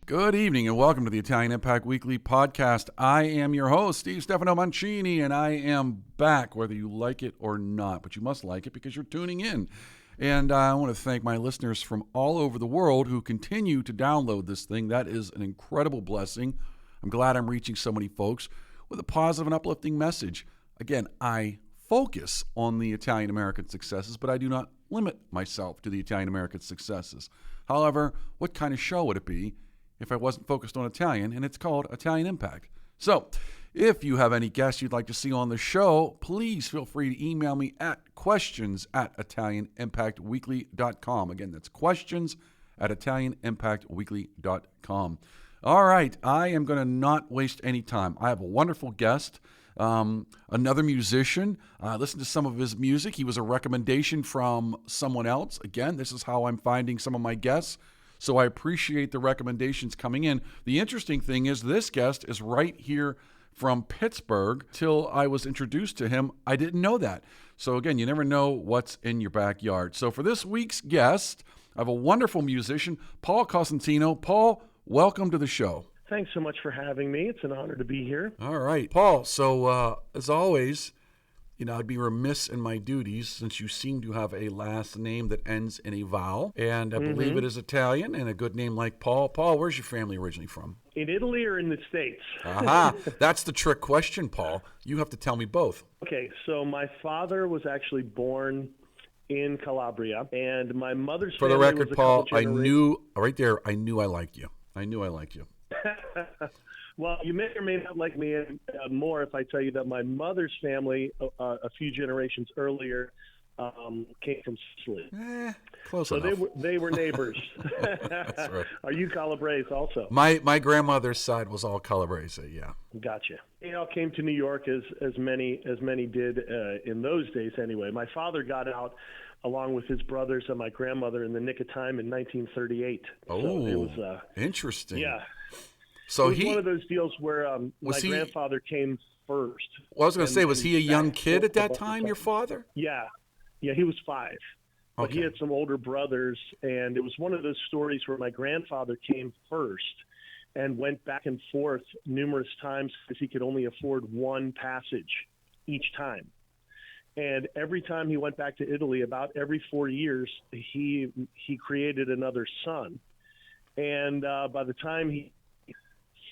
Good evening and welcome to the Italian Impact Weekly podcast. I am your host, Steve Stefano Mancini, and I am back whether you like it or not, but you must like it because you're tuning in. And I want to thank my listeners from all over the world who continue to download this thing. That is an incredible blessing. I'm glad I'm reaching so many folks with a positive and uplifting message. Again, I focus on the Italian American successes, but I do not limit myself to the Italian American successes. However, what kind of show would it be if I wasn't focused on Italian? And it's called Italian Impact. So if you have any guests you'd like to see on the show, please feel free to email me at questions@ItalianImpactWeekly.com. Again, that's questions@ItalianImpactWeekly.com. All right, I am going to not waste any time. I have a wonderful guest, another musician. Listen to some of his music. He was a recommendation from someone else. Again, this is how I'm finding some of my guests. So I appreciate the recommendations coming in. The interesting thing is this guest is right here from Pittsburgh. Till I was introduced to him, I didn't know that. So again, you never know what's in your backyard. So for this week's guest, I have a wonderful musician, Paul Cosentino. Paul, welcome to the show. Thanks so much for having me. It's an honor to be here. All right, Paul. So as always, I'd be remiss in my duties since you seem to have a last name that ends in a vowel, and I believe it is Italian, and a good name like Paul. Paul, where's your family originally from? In Italy or in the States? Aha, that's the trick question, Paul. You have to tell me both. Okay, so my father was actually born in Calabria, and my mother's For the family record, was a Paul, couple I generations. knew I liked you. I knew I liked you. Well, you may or may not like me more if I tell you that my mother's family, a few generations earlier, came from Sicily. Close So enough. they were neighbors. That's right. Are you Calabrese also? My grandmother's side was all Calabrese, yeah. Gotcha. They all came to New York as many did in those days anyway. My father got out along with his brothers and my grandmother in the nick of time in 1938. Oh, so it was, interesting. Yeah. So it was one of those deals where my grandfather came first. Well, I was going to say, was he a young kid at that both time, your father? Yeah, he was 5. But he Okay. had some older brothers, and it was one of those stories where my grandfather came first and went back and forth numerous times because he could only afford one passage each time. And every time he went back to Italy, about every 4 years, he created another son. And by the time he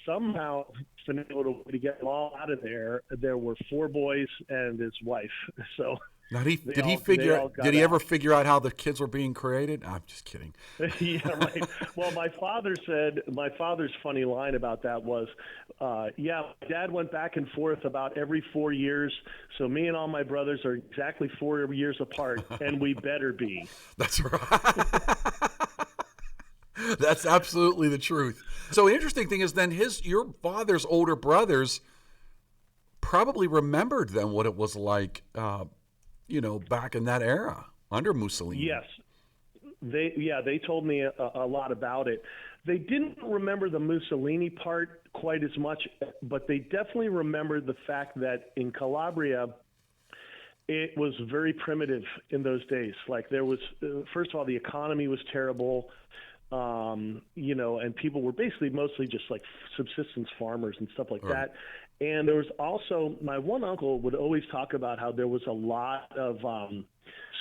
somehow finagled to get them all out of there, there were 4 boys and his wife. So Now, did he ever figure out how the kids were being created? I'm just kidding. Yeah, right. Well, my father's funny line about that was, my dad went back and forth about every 4 years. So me and all my brothers are exactly 4 years apart, and we better be. That's right. That's absolutely the truth. So the interesting thing is then your father's older brothers probably remembered then what it was like, back in that era under Mussolini. Yes. They told me a lot about it. They didn't remember the Mussolini part quite as much, but they definitely remembered the fact that in Calabria, it was very primitive in those days. Like there was, first of all, the economy was terrible. And people were basically mostly just like subsistence farmers and stuff like that. And there was also, my one uncle would always talk about how there was a lot of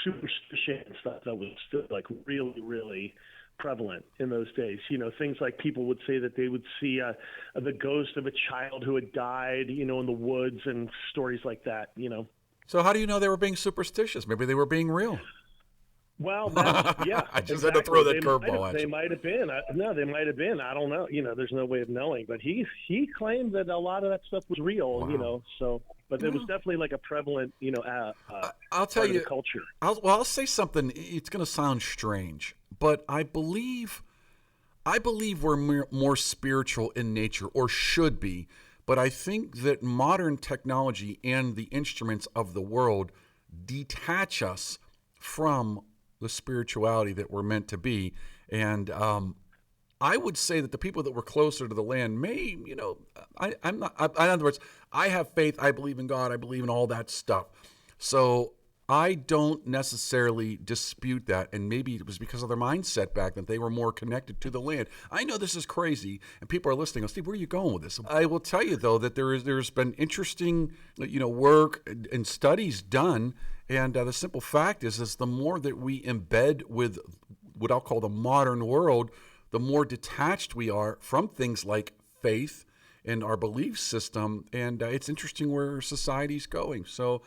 superstition and stuff that was still like really, really prevalent in those days. Things like people would say that they would see the ghost of a child who had died, in the woods and stories like that, So how do you know they were being superstitious? Maybe they were being real. Well, yeah. I just had to throw that curveball at you. They might have been. They might have been. I don't know. There's no way of knowing. But he claimed that a lot of that stuff was real. Wow. But it was definitely like a prevalent, I'll tell you, culture. I'll say something. It's going to sound strange, but I believe we're more spiritual in nature, or should be. But I think that modern technology and the instruments of the world detach us from the spirituality that we're meant to be. And I would say that the people that were closer to the land may, I'm not, in other words, I have faith, I believe in God, I believe in all that stuff. So I don't necessarily dispute that, and maybe it was because of their mindset back then. They were more connected to the land. I know this is crazy, and people are listening. Steve, where are you going with this? I will tell you, though, that there's been interesting, work and studies done, and the simple fact is the more that we embed with what I'll call the modern world, the more detached we are from things like faith and our belief system, and it's interesting where society's going. So,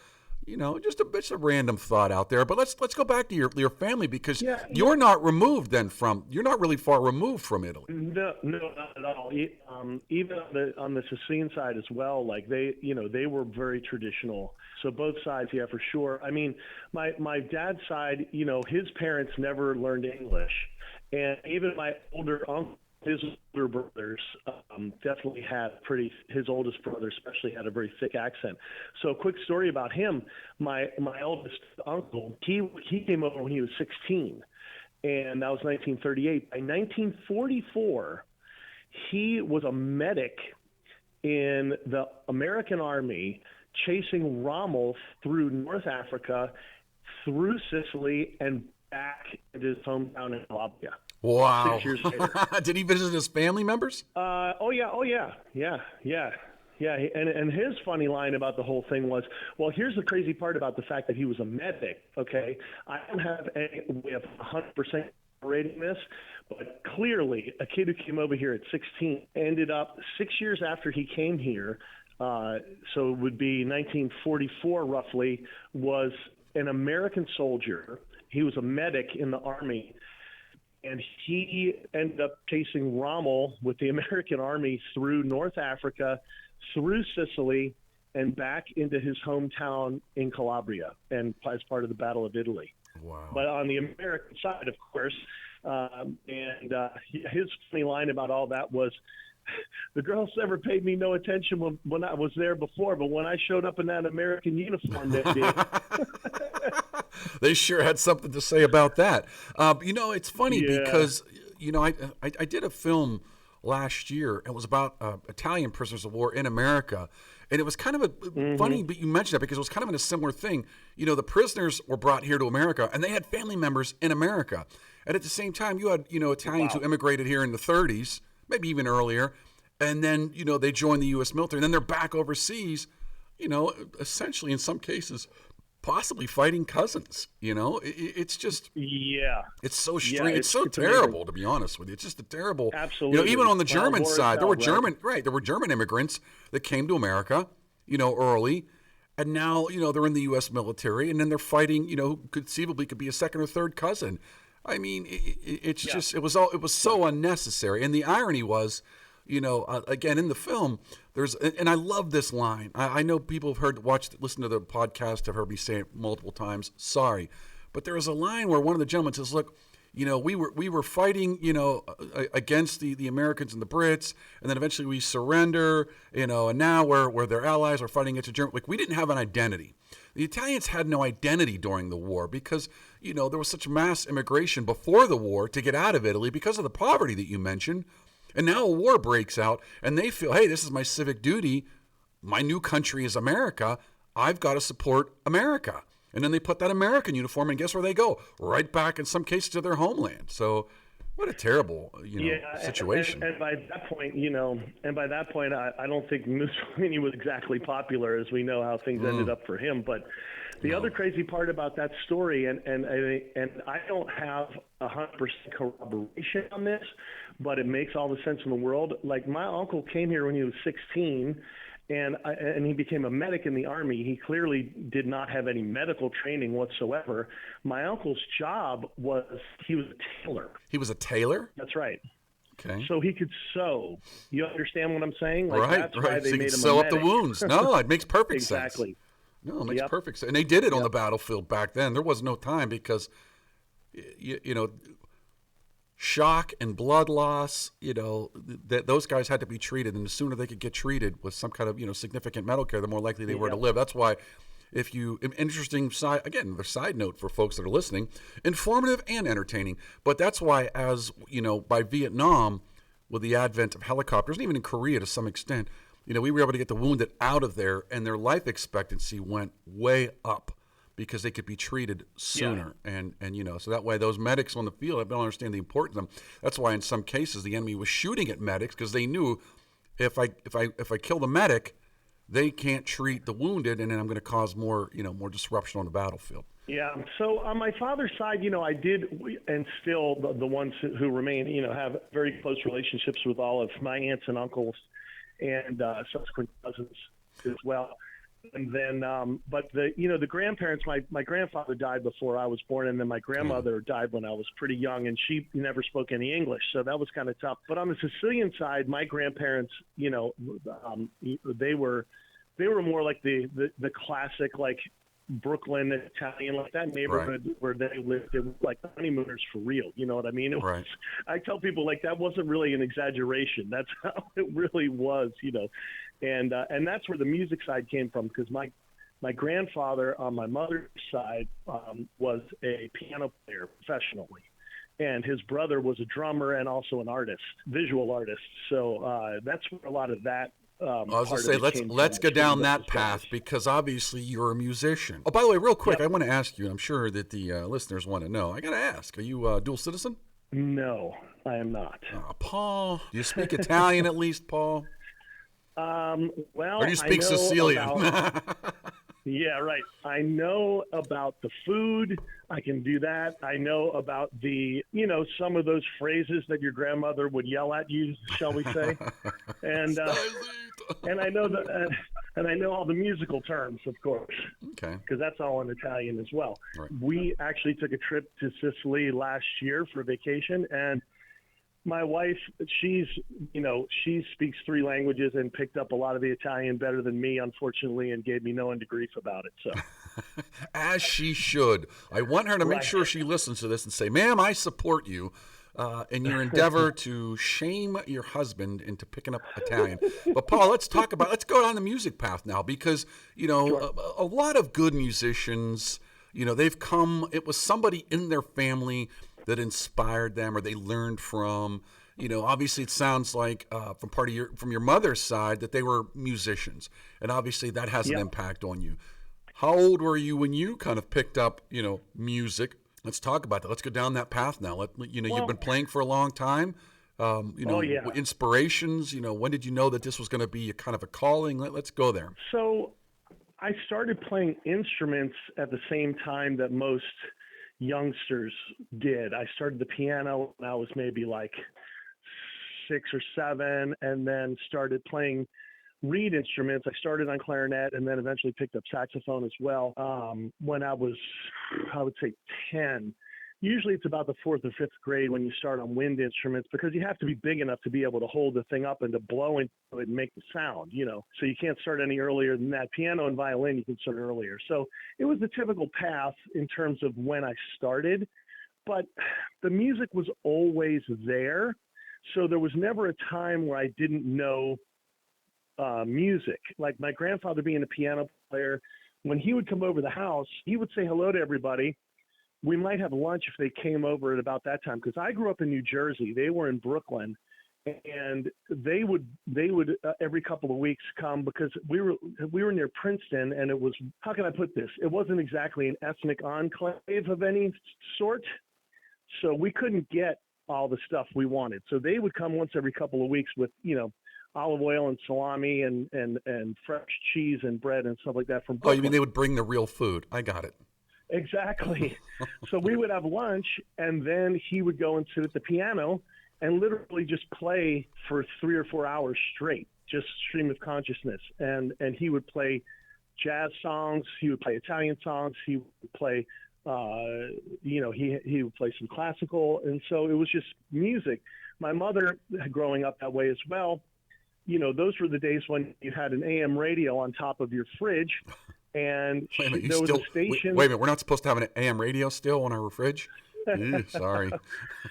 just a random thought out there. But let's go back to your family, because you're not removed then you're not really far removed from Italy. No, not at all. Even on the Sicilian side as well, like they were very traditional. So both sides, yeah, for sure. I mean, my dad's side, his parents never learned English, and even my older uncle, his older brothers definitely had his oldest brother especially had a very thick accent. So a quick story about him, my oldest uncle, he came over when he was 16, and that was 1938. By 1944, he was a medic in the American Army chasing Rommel through North Africa, through Sicily, and back into his hometown in Calabria. Wow. 6 years later. Did he visit his family members? Oh yeah. And his funny line about the whole thing was, well, here's the crazy part about the fact that he was a medic. Okay, I don't have any way of 100% rating this, but clearly a kid who came over here at 16 ended up 6 years after he came here. So it would be 1944 roughly, was an American soldier. He was a medic in the Army. And he ended up chasing Rommel with the American Army through North Africa, through Sicily, and back into his hometown in Calabria, and as part of the Battle of Italy. Wow. But on the American side, of course, his funny line about all that was, the girls never paid me no attention when I was there before, but when I showed up in that American uniform, they did. They sure had something to say about that. It's funny because, I did a film last year. It was about Italian prisoners of war in America. And it was kind of funny, but you mentioned that because it was kind of in a similar thing. The prisoners were brought here to America, and they had family members in America. And at the same time, you had, Italians who immigrated here in the 30s, maybe even earlier. And then, they joined the U.S. military. And then they're back overseas, essentially in some cases possibly fighting cousins. It's just it's so strange. It's so terrible, amazing. To be honest with you. It's just a terrible. Absolutely. Even on the German side, there were German immigrants that came to America, early, and now they're in the U.S. military, and then they're fighting, who conceivably could be a second or third cousin. I mean, it was so unnecessary. And the irony was, again, in the film, and I love this line. I know people have listened to the podcast, have heard me say it multiple times. Sorry. But there was a line where one of the gentlemen says, look, we were fighting, against the Americans and the Brits, and then eventually we surrender, and now we're their allies, we're fighting against the Germans. Like, we didn't have an identity. The Italians had no identity during the war because, there was such mass immigration before the war to get out of Italy because of the poverty that you mentioned. And now a war breaks out, and they feel, hey, this is my civic duty. My new country is America. I've got to support America. And then they put that American uniform, and guess where they go? Right back, in some cases, to their homeland. So what a terrible, situation. And by that point, I don't think Mussolini was exactly popular, as we know how things ended up for him. But the other crazy part about that story, and I don't have 100% corroboration on this, but it makes all the sense in the world. Like, my uncle came here when he was 16, and he became a medic in the Army. He clearly did not have any medical training whatsoever. My uncle's job was, he was a tailor. He was a tailor? That's right. Okay. So he could sew. You understand what I'm saying? Like, right, that's right. Why they so made him sew a up the wounds. No, it makes perfect sense. Exactly. No, it makes perfect sense. And they did it on the battlefield back then. There was no time because, shock and blood loss, those guys had to be treated. And the sooner they could get treated with some kind of, significant medical care, the more likely they were to live. That's why interesting side, again, the side note for folks that are listening, informative and entertaining. But that's why, as, by Vietnam, with the advent of helicopters, and even in Korea to some extent, we were able to get the wounded out of there, and their life expectancy went way up because they could be treated sooner. And so that way those medics on the field don't understand the importance of them. That's why in some cases the enemy was shooting at medics, because they knew if I kill the medic, they can't treat the wounded, and then I'm going to cause more disruption on the battlefield. Yeah. So on my father's side, I did, and still the ones who remain, have very close relationships with all of my aunts and uncles and subsequent cousins as well. And then, but the grandparents, my grandfather died before I was born, and then my grandmother died when I was pretty young, and she never spoke any English, so that was kind of tough. But on the Sicilian side, my grandparents, they were more like the classic, like, Brooklyn Italian, like that neighborhood where they lived. It was like the honeymooners for real. You know what I mean? I tell people, like, that wasn't really an exaggeration. That's how it really was, and that's where the music side came from, because my grandfather on my mother's side was a piano player professionally, and his brother was a drummer and also an artist, visual artist. So that's where a lot of that. I was going to say, let's go down that path, because obviously you're a musician. Oh, by the way, real quick, I want to ask you, and I'm sure that the listeners want to know. I got to ask, are you a dual citizen? No, I am not. Paul, do you speak Italian at least, Paul? Well, or do you speak Sicilian? Yeah, right. I know about the food. I can do that. I know about some of those phrases that your grandmother would yell at you, shall we say? And I know and I know all the musical terms, of course. Okay. Because that's all in Italian as well. Right. We actually took a trip to Sicily last year for vacation, and my wife, she speaks 3 languages and picked up a lot of the Italian better than me, unfortunately, and gave me no end of grief about it. So, as she should. I want her to make sure she listens to this and say, "Ma'am, I support you in your endeavor to shame your husband into picking up Italian." But Paul, let's go down the music path now, because Sure. a lot of good musicians, they've come. It was somebody in their family that inspired them, or they learned from. Obviously it sounds like from your mother's side that they were musicians, and obviously that has an impact on you. How old were you when you kind of picked up, music? Let's talk about that. Let's go down that path now. You've been playing for a long time. Inspirations. When did you know that this was going to be a kind of a calling? Let's go there. So I started playing instruments at the same time that most youngsters did. I started the piano when I was maybe like 6 or 7, and then started playing reed instruments. I started on clarinet and then eventually picked up saxophone as well when I was, I would say, 10. Usually it's about the 4th or 5th grade when you start on wind instruments, because you have to be big enough to be able to hold the thing up and to blow into it and make the sound, So you can't start any earlier than that. Piano and violin, you can start earlier. So it was the typical path in terms of when I started, but the music was always there. So there was never a time where I didn't know music. Like my grandfather being a piano player, when he would come over the house, he would say hello to everybody. We might have lunch if they came over at about that time, because I grew up in New Jersey. They were in Brooklyn, and they would every couple of weeks come, because we were near Princeton, and it was, how can I put this? It wasn't exactly an ethnic enclave of any sort, so we couldn't get all the stuff we wanted. So they would come once every couple of weeks with olive oil and salami and fresh cheese and bread and stuff like that from Brooklyn. Oh, you mean they would bring the real food? I got it. Exactly. So we would have lunch, and then he would go and sit at the piano and literally just play for 3 or 4 hours straight, just stream of consciousness. And he would play jazz songs. He would play Italian songs. He would play, he would play some classical. And so it was just music. My mother, growing up that way as well, those were the days when you had an AM radio on top of your fridge. And there was a station. Wait a minute, we're not supposed to have an AM radio still on our fridge? Sorry.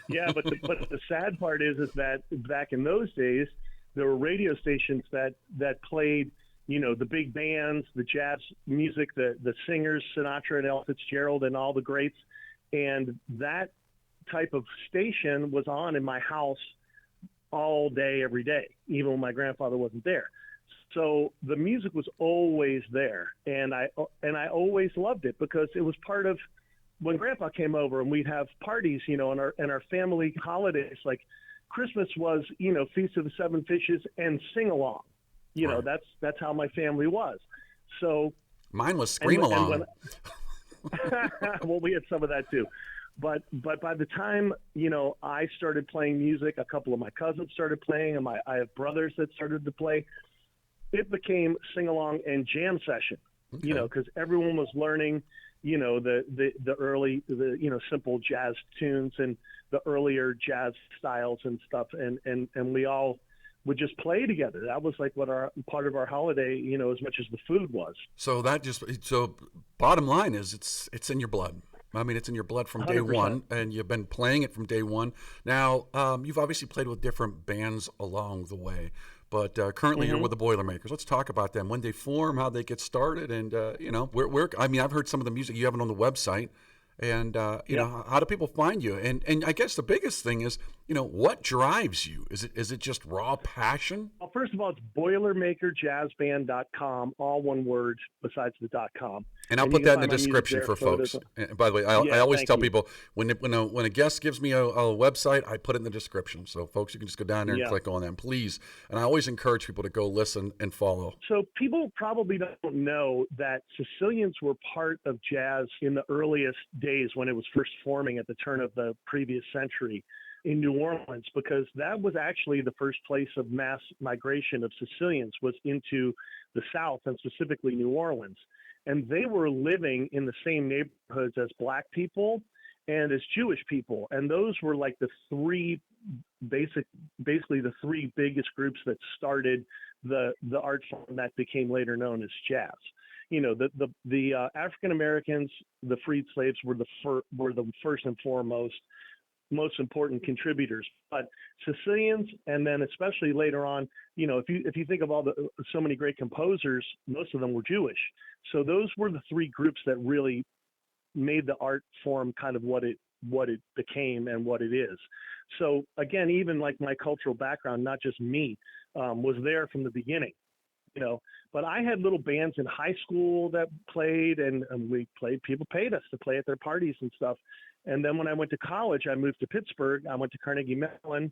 Yeah, but the sad part is that back in those days, there were radio stations that played, the big bands, the jazz music, the singers, Sinatra and Ella Fitzgerald and all the greats. And that type of station was on in my house all day, every day, even when my grandfather wasn't there. So the music was always there, and I always loved it because it was part of when Grandpa came over and we'd have parties, and our family holidays. Like Christmas was, Feast of the Seven Fishes and sing along. Right. That's how my family was. So Mine was scream along. Well, we had some of that too. But by the time, I started playing music, a couple of my cousins started playing, and I have brothers that started to play. It became sing along and jam session, Okay. because everyone was learning, the early, simple jazz tunes and the earlier jazz styles and stuff. And we all would just play together. That was like what part of our holiday, as much as the food was. So bottom line is it's in your blood. I mean, it's in your blood from day 100%. one, and you've been playing it from day one. Now, you've obviously played with different bands along the way, but currently you're with the Boilermakers. Let's talk about them. When they form, how they get started, and where. I mean, I've heard some of the music you have it on the website, and how do people find you? And I guess the biggest thing is, what drives you? Is it just raw passion? Well, first of all, it's BoilermakerJazzBand.com, all one word besides the .com. And I'll put you that can in the find my music description there, for photos. folks. And by the way, I always thank tell you. people when a guest gives me a website, I put it in the description. So folks, you can just go down there and Yeah. click on that, please. And I always encourage people to go listen and follow. So people probably don't know that Sicilians were part of jazz in the earliest days when it was first forming at the turn of the previous century in New Orleans, because that was actually the first place of mass migration of Sicilians was into the South and specifically New Orleans. And they were living in the same neighborhoods as Black people and as Jewish people. And those were like the three basically the three biggest groups that started the art form that became later known as jazz. The African Americans, the freed slaves were the first and foremost most important contributors, but Sicilians, and then especially later on, if you think of so many great composers, most of them were Jewish. So those were the three groups that really made the art form kind of what it became and what it is. So again, even like my cultural background, not just me, was there from the beginning. But I had little bands in high school that played, and we played. People paid us to play at their parties and stuff. And then when I went to college, I moved to Pittsburgh. I went to Carnegie Mellon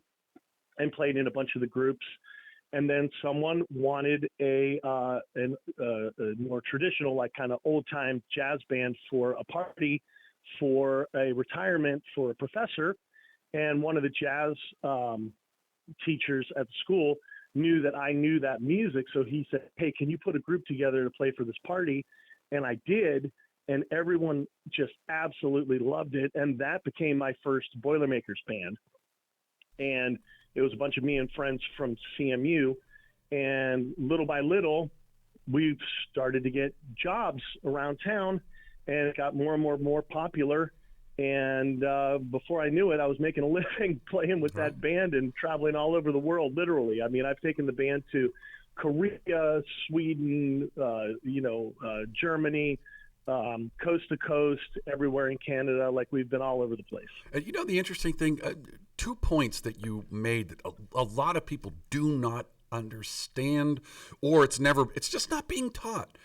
and played in a bunch of the groups. And then someone wanted a more traditional, like kind of old time jazz band for a party, for a retirement for a professor. And one of the jazz teachers at the school knew that I knew that music. So he said, "Hey, can you put a group together to play for this party?" And I did. And everyone just absolutely loved it. And that became my first Boilermakers band. And it was a bunch of me and friends from CMU. And little by little, we started to get jobs around town, and it got more and more popular. And before I knew it, I was making a living playing with that band and traveling all over the world, literally. I mean, I've taken the band to Korea, Sweden, Germany, coast to coast, everywhere in Canada. Like, we've been all over the place. The interesting thing, 2 points that you made that a lot of people do not understand, or it's just not being taught,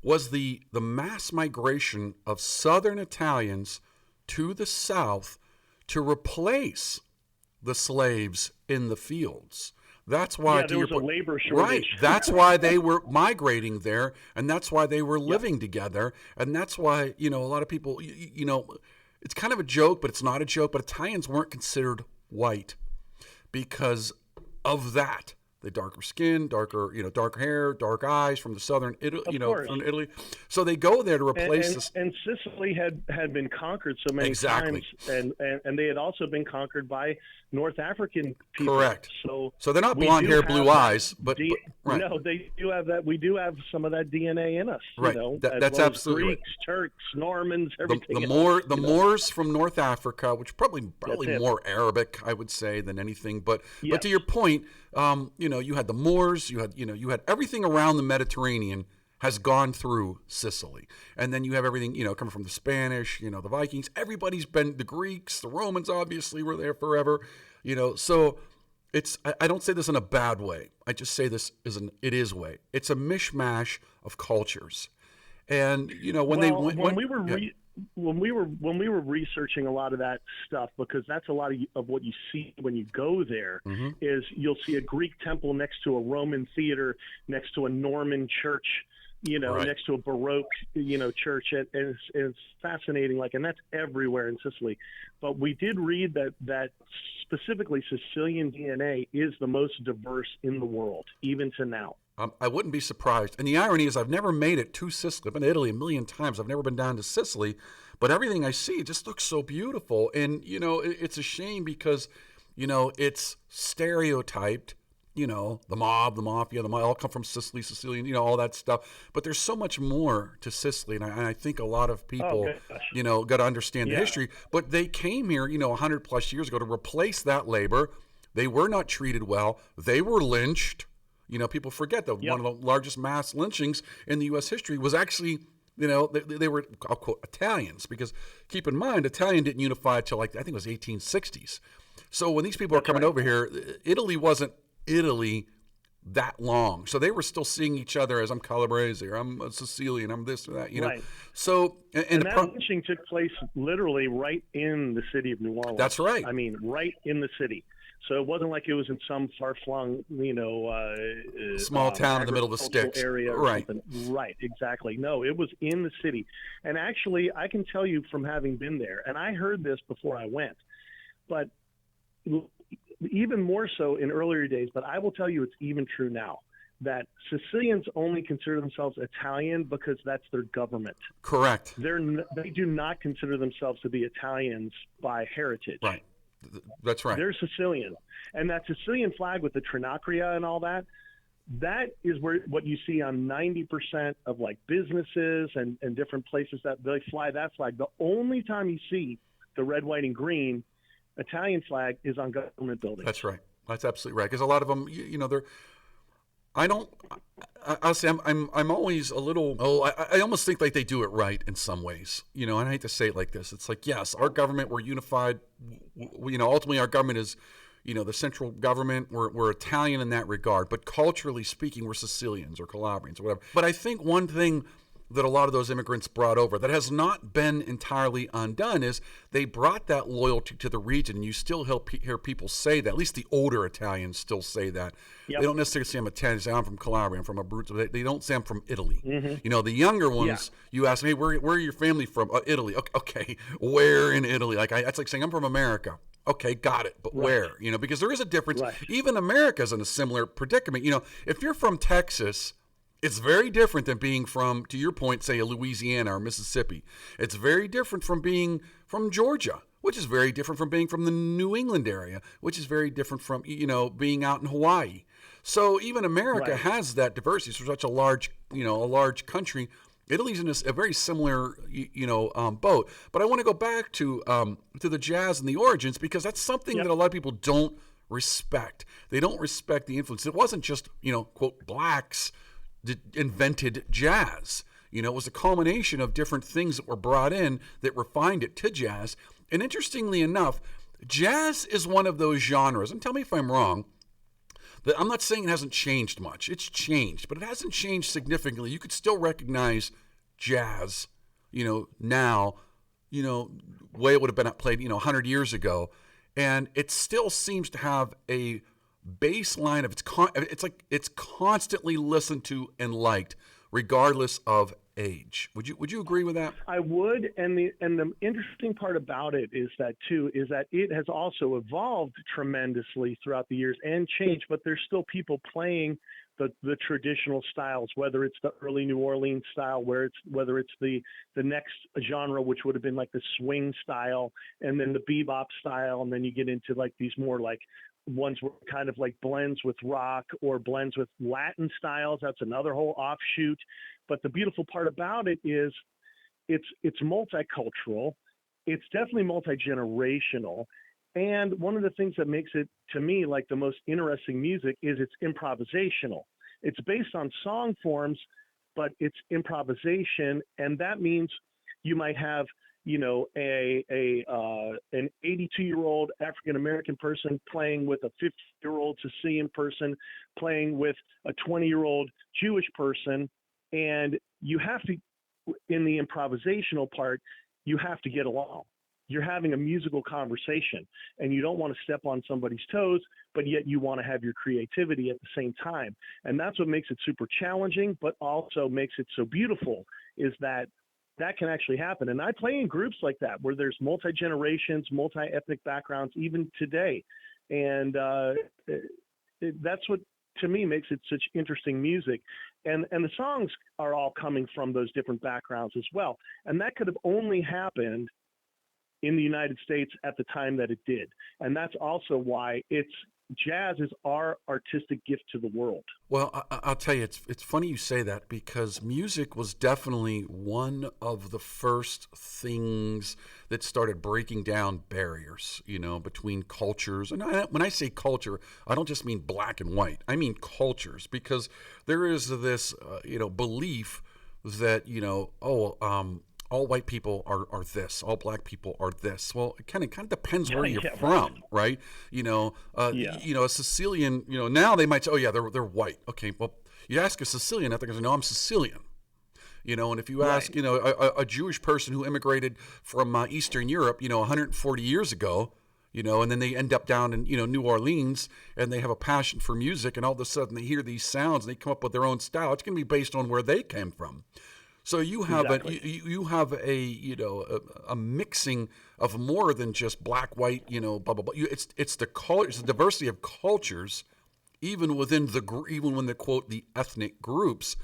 was the mass migration of Southern Italians to the South to replace the slaves in the fields. That's why there was a labor shortage. Right. That's why they were migrating there, and that's why they were living together, and that's why a lot of people, it's kind of a joke, but it's not a joke. But Italians weren't considered white because of that. The darker skin, darker hair, dark eyes from the southern Italy, from Italy. So they go there to replace this. And Sicily had been conquered so many times, and they had also been conquered by North African people. Correct. So they're not blonde hair, blue eyes, but right. No, they do have that. We do have some of that DNA in us. Right. That's absolutely Greeks, Turks, Normans, everything. The Moors from North Africa, which probably more Arabic, I would say, than anything. But to your point, you had the Moors, you had everything around the Mediterranean has gone through Sicily. And then you have everything, coming from the Spanish, the Vikings. Everybody's been, the Greeks, the Romans obviously were there forever, So I don't say this in a bad way. I just say this it is way. It's a mishmash of cultures. And when they went, when we were researching a lot of that stuff, because that's a lot of what you see when you go there, is you'll see a Greek temple next to a Roman theater, next to a Norman church, Right. next to a Baroque, church. And it's fascinating. And that's everywhere in Sicily. But we did read that specifically Sicilian DNA is the most diverse in the world, even to now. I wouldn't be surprised. And the irony is I've never made it to Sicily. I've been to Italy a million times. I've never been down to Sicily. But everything I see just looks so beautiful. And, it's a shame because, it's stereotyped. The mob, the mafia, the all come from Sicily, Sicilian, all that stuff. But there's so much more to Sicily. And I think a lot of people, got to understand the history. But they came here, 100 plus years ago to replace that labor. They were not treated well. They were lynched. People forget that one of the largest mass lynchings in the U.S. history was actually, they were, I'll quote, Italians. Because keep in mind, Italian didn't unify until I think it was 1860s. So when these people are coming over here, Italy wasn't Italy that long. So they were still seeing each other as I'm Calabrese or I'm a Sicilian, I'm this or that, Right. So, and that lynching took place literally right in the city of New Orleans. That's right. I mean, right in the city. So it wasn't like it was in some far-flung, small town in the middle of the sticks. Area or right. Something. Right, exactly. No, it was in the city. And actually, I can tell you from having been there, and I heard this before I went, but even more so in earlier days, but I will tell you it's even true now, that Sicilians only consider themselves Italian because that's their government. Correct. They do not consider themselves to be Italians by heritage. Right. That's right. They're Sicilian. And that Sicilian flag with the Trinacria and all that, that is what you see on 90% of businesses and different places that they fly that flag. The only time you see the red, white, and green Italian flag is on government buildings. That's right. That's absolutely right. Because a lot of them, they're. I'll say I'm always a little. I almost think they do it right in some ways. And I hate to say it like this. It's yes, our government, we're unified. Ultimately our government is, the central government. We're Italian in that regard, but culturally speaking, we're Sicilians or Calabrians or whatever. But I think one thing that a lot of those immigrants brought over that has not been entirely undone is they brought that loyalty to the region. And you still hear people say that, at least the older Italians still say that. Yep. They don't necessarily say I'm Italian, they say I'm from Calabria, I'm from Abruzzo. They don't say I'm from Italy. Mm-hmm. The younger ones, you ask them, hey, where are your family from? Italy. Okay, where in Italy? That's like saying I'm from America. Okay, got it. But where? Because there is a difference. Right. Even America's in a similar predicament. If you're from Texas, it's very different than being from, to your point, say a Louisiana or Mississippi. It's very different from being from Georgia, which is very different from being from the New England area, which is very different from, being out in Hawaii. So even America has that diversity. It's such a large country. Italy's in a very similar, boat. But I want to go back to the jazz and the origins because that's something that a lot of people don't respect. They don't respect the influence. It wasn't just, quote, blacks invented jazz. It was a culmination of different things that were brought in that refined it to jazz. And interestingly enough, jazz is one of those genres, and tell me if I'm wrong, that I'm not saying it hasn't changed much. It's changed, but it hasn't changed significantly. You could still recognize jazz, now, way it would have been played, 100 years ago. And it still seems to have a baseline of it's constantly listened to and liked regardless of age. Would you agree with that? I would, and the interesting part about it is that it has also evolved tremendously throughout the years and changed, but there's still people playing the traditional styles, whether it's the early New Orleans style, whether it's the next genre, which would have been like the swing style, and then the bebop style, and then you get into these more ones were kind of blends with rock or blends with Latin styles. That's another whole offshoot. But the beautiful part about it is it's multicultural. It's definitely multi-generational. And one of the things that makes it, to me, the most interesting music is it's improvisational. It's based on song forms, but it's improvisation. And that means you might have an 82-year-old African American person playing with a 50-year-old Sicilian person playing with a 20-year-old Jewish person, and you have to, in the improvisational part, you have to get along. You're having a musical conversation, and you don't want to step on somebody's toes, but yet you want to have your creativity at the same time. And that's what makes it super challenging, but also makes it so beautiful, is that can actually happen. And I play in groups like that where there's multi-generations, multi-ethnic backgrounds, even today. And that's what, to me, makes it such interesting music. And the songs are all coming from those different backgrounds as well. And that could have only happened in the United States at the time that it did. And that's also why jazz is our artistic gift to the world. Well, I'll tell you, it's funny you say that, because music was definitely one of the first things that started breaking down barriers, between cultures. And when I say culture, I don't just mean black and white. I mean cultures, because there is this, belief that, all white people are this, all black people are this. Well, it kind of depends where you're from, right? A Sicilian, now they might say, oh yeah, they're white. Okay, well, you ask a Sicilian, I think they say, no, I'm Sicilian. And if you ask, a Jewish person who immigrated from Eastern Europe, 140 years ago, and then they end up down in, New Orleans, and they have a passion for music, and all of a sudden they hear these sounds and they come up with their own style. It's going to be based on where they came from. So you have a mixing of more than just black, white, blah blah blah. It's the diversity of cultures, even when they quote the ethnic groups,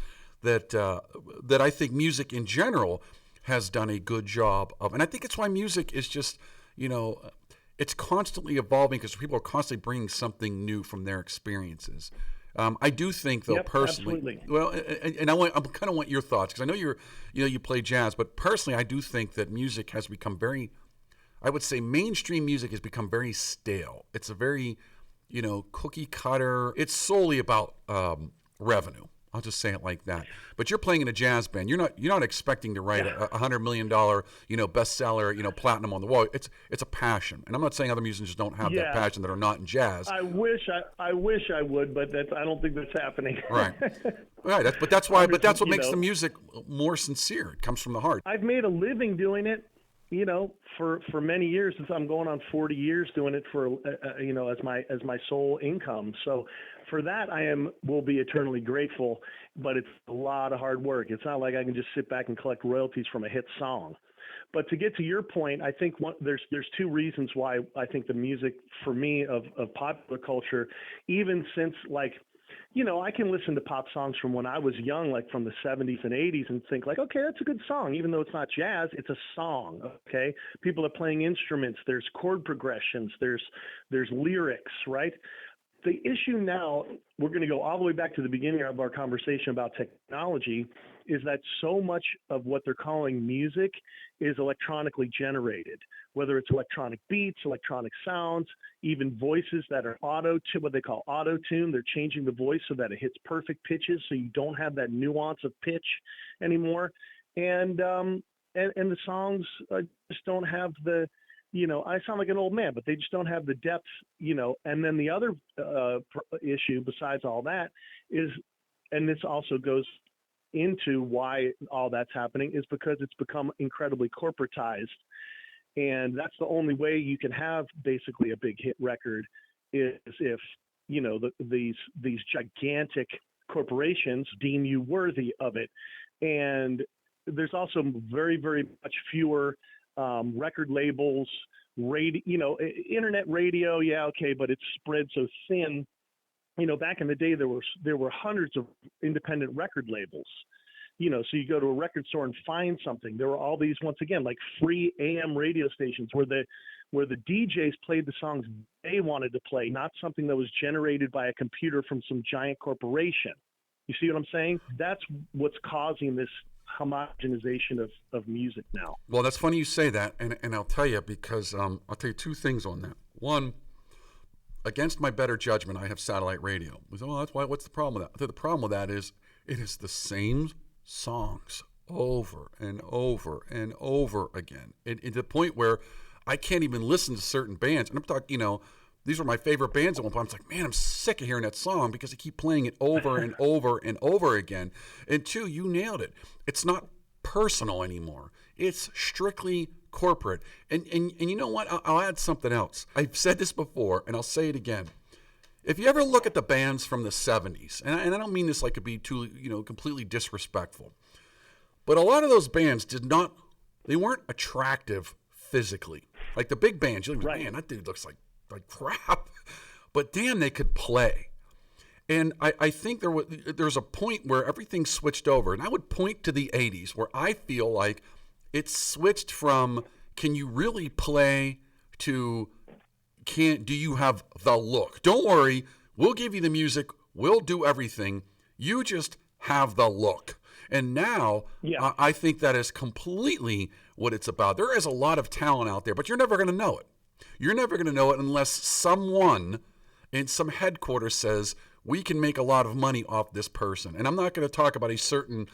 that I think music in general has done a good job of, and I think it's why music is just it's constantly evolving, because people are constantly bringing something new from their experiences. I do think, though, personally, absolutely. Well, and I kind of want your thoughts, because I know you play jazz, but personally, I do think that music has become I would say mainstream music has become very stale. It's a very, cookie cutter. It's solely about revenue. I'll just say it like that. But you're playing in a jazz band. You're not expecting to write a $100 million, bestseller, platinum on the wall. It's a passion. And I'm not saying other musicians don't have that passion that are not in jazz. I wish I would, but I don't think that's happening. Right. Right. That's what makes the music more sincere. It comes from the heart. I've made a living doing it, for many years. Since I'm going on 40 years doing it for, as my sole income. So for that, will be eternally grateful, but it's a lot of hard work. It's not like I can just sit back and collect royalties from a hit song. But to get to your point, I think there's two reasons why I think the music, for me, of popular culture, even since I can listen to pop songs from when I was young, like from the 70s and 80s, and think okay, that's a good song. Even though it's not jazz, it's a song, okay? People are playing instruments. There's chord progressions. There's lyrics, right? The issue now, we're going to go all the way back to the beginning of our conversation about technology, is that so much of what they're calling music is electronically generated, whether it's electronic beats, electronic sounds, even voices that are what they call auto-tune. They're changing the voice so that it hits perfect pitches, so you don't have that nuance of pitch anymore. And the songs just don't have the, I sound like an old man, but they just don't have the depth, And then the other issue besides all that is, and this also goes into why all that's happening, is because it's become incredibly corporatized. And that's the only way you can have basically a big hit record, is if, these gigantic corporations deem you worthy of it. And there's also very, very much fewer record labels, radio, internet radio, okay, but it's spread so thin. Back in the day, there were hundreds of independent record labels. So you go to a record store and find something. There were all these, once again, like free AM radio stations where the DJs played the songs they wanted to play, not something that was generated by a computer from some giant corporation. You see what I'm saying? That's what's causing this homogenization of music now. Well, that's funny you say that, and I'll tell you, because I'll tell you two things on that. One, against my better judgment, I have satellite radio. That's why. What's the problem with that? The problem with that is it is the same songs over and over and over again. And to the point where I can't even listen to certain bands. And I'm talking, these were my favorite bands at one point. I'm like, man, I'm sick of hearing that song because they keep playing it over and over and over again. And two, you nailed it. It's not personal anymore. It's strictly corporate. And you know what? I'll add something else. I've said this before, and I'll say it again. If you ever look at the bands from the 70s, and I don't mean this like to be too, completely disrespectful, but a lot of those bands they weren't attractive physically. Like the big bands, you're like, right. Man, that dude looks like crap. But damn, they could play. And I think there's a point where everything switched over. And I would point to the 80s where I feel like it switched from, can you really play, to do you have the look? Don't worry, we'll give you the music, we'll do everything. You just have the look. And now I think that is completely what it's about. There is a lot of talent out there, but you're never going to know it. You're never going to know it unless someone in some headquarters says, we can make a lot of money off this person. And I'm not going to talk about a certain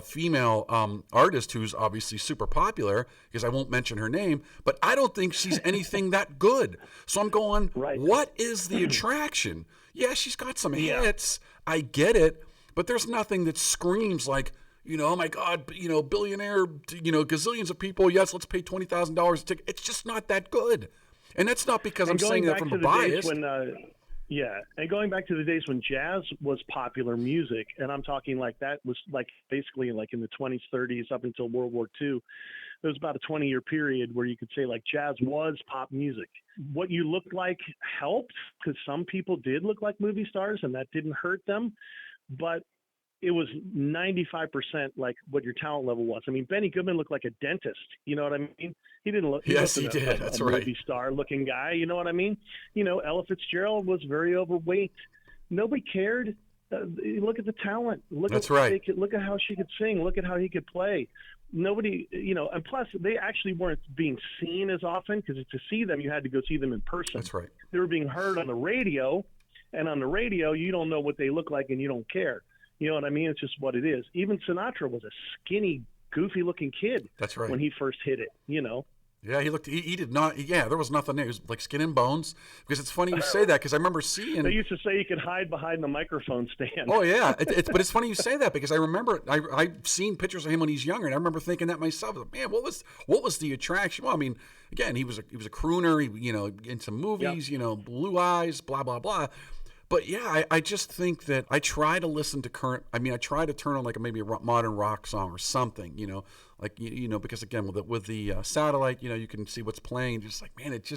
female artist who's obviously super popular, because I won't mention her name, but I don't think she's anything that good. So I'm going, What is the attraction? Yeah, she's got some hits. I get it. But there's nothing that screams like, oh my God, billionaire, gazillions of people. Yes, let's pay $20,000 a ticket. It's just not that good. And that's not because I'm saying that from a bias. And going back to the days when jazz was popular music, and I'm talking like that was like basically like in the 20s, 30s up until World War II, there was about a 20-year period where you could say like jazz was pop music. What you looked like helped, because some people did look like movie stars and that didn't hurt them, but it was 95% like what your talent level was. I mean, Benny Goodman looked like a dentist. You know what I mean? He didn't look. Yes, he did. That's right. Movie star looking guy. You know what I mean? Ella Fitzgerald was very overweight. Nobody cared. Look at the talent. Look at how she could sing. Look at how he could play. Nobody, and plus they actually weren't being seen as often, because to see them, you had to go see them in person. That's right. They were being heard on the radio, and on the radio, you don't know what they look like and you don't care. You know what I mean? It's just what it is. Even Sinatra was a skinny, goofy-looking kid. That's right. When he first hit it, Yeah, he did not. Yeah, there was nothing there. He was like skin and bones. Because it's funny you say that, because I remember seeing. They used to say you could hide behind the microphone stand. Oh yeah, but it's funny you say that, because I remember I've seen pictures of him when he's younger, and I remember thinking that myself. Like, man, what was the attraction? Well, I mean, again, he was a crooner. He, into movies. Yep. Blue eyes, blah blah blah. But yeah, I just think that I try to listen to I try to turn on like maybe a modern rock song or something, because again, with the satellite, you can see what's playing. Just like, man, it's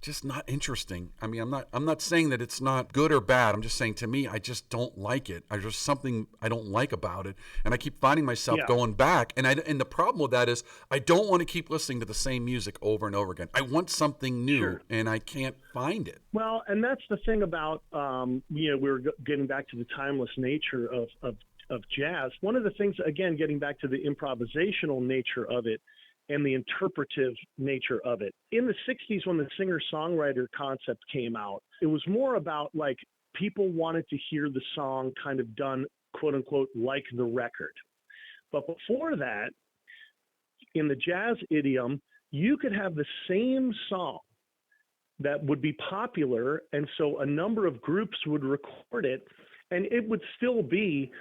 just not interesting. I mean, I'm not saying that it's not good or bad. I'm just saying, to me, I just don't like it. There's just something I don't like about it, and I keep finding myself going back. And the problem with that is I don't want to keep listening to the same music over and over again. I want something new, and I can't find it. Well, and that's the thing about we're getting back to the timeless nature of jazz. One of the things, again, getting back to the improvisational nature of it and the interpretive nature of it. In the 60s, when the singer-songwriter concept came out, it was more about like people wanted to hear the song kind of done, quote unquote, like the record. But before that, in the jazz idiom, you could have the same song that would be popular, and so a number of groups would record it, and it would still be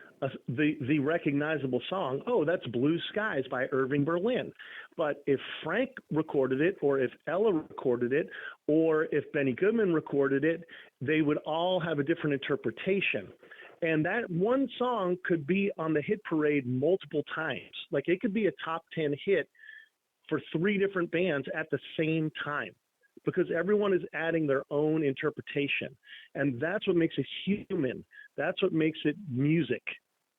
the recognizable song. Oh, that's Blue Skies by Irving Berlin. But if Frank recorded it, or if Ella recorded it, or if Benny Goodman recorded it, they would all have a different interpretation. And that one song could be on the hit parade multiple times. Like it could be a top 10 hit for 3 different bands at the same time, because everyone is adding their own interpretation. And that's what makes it human. That's what makes it music,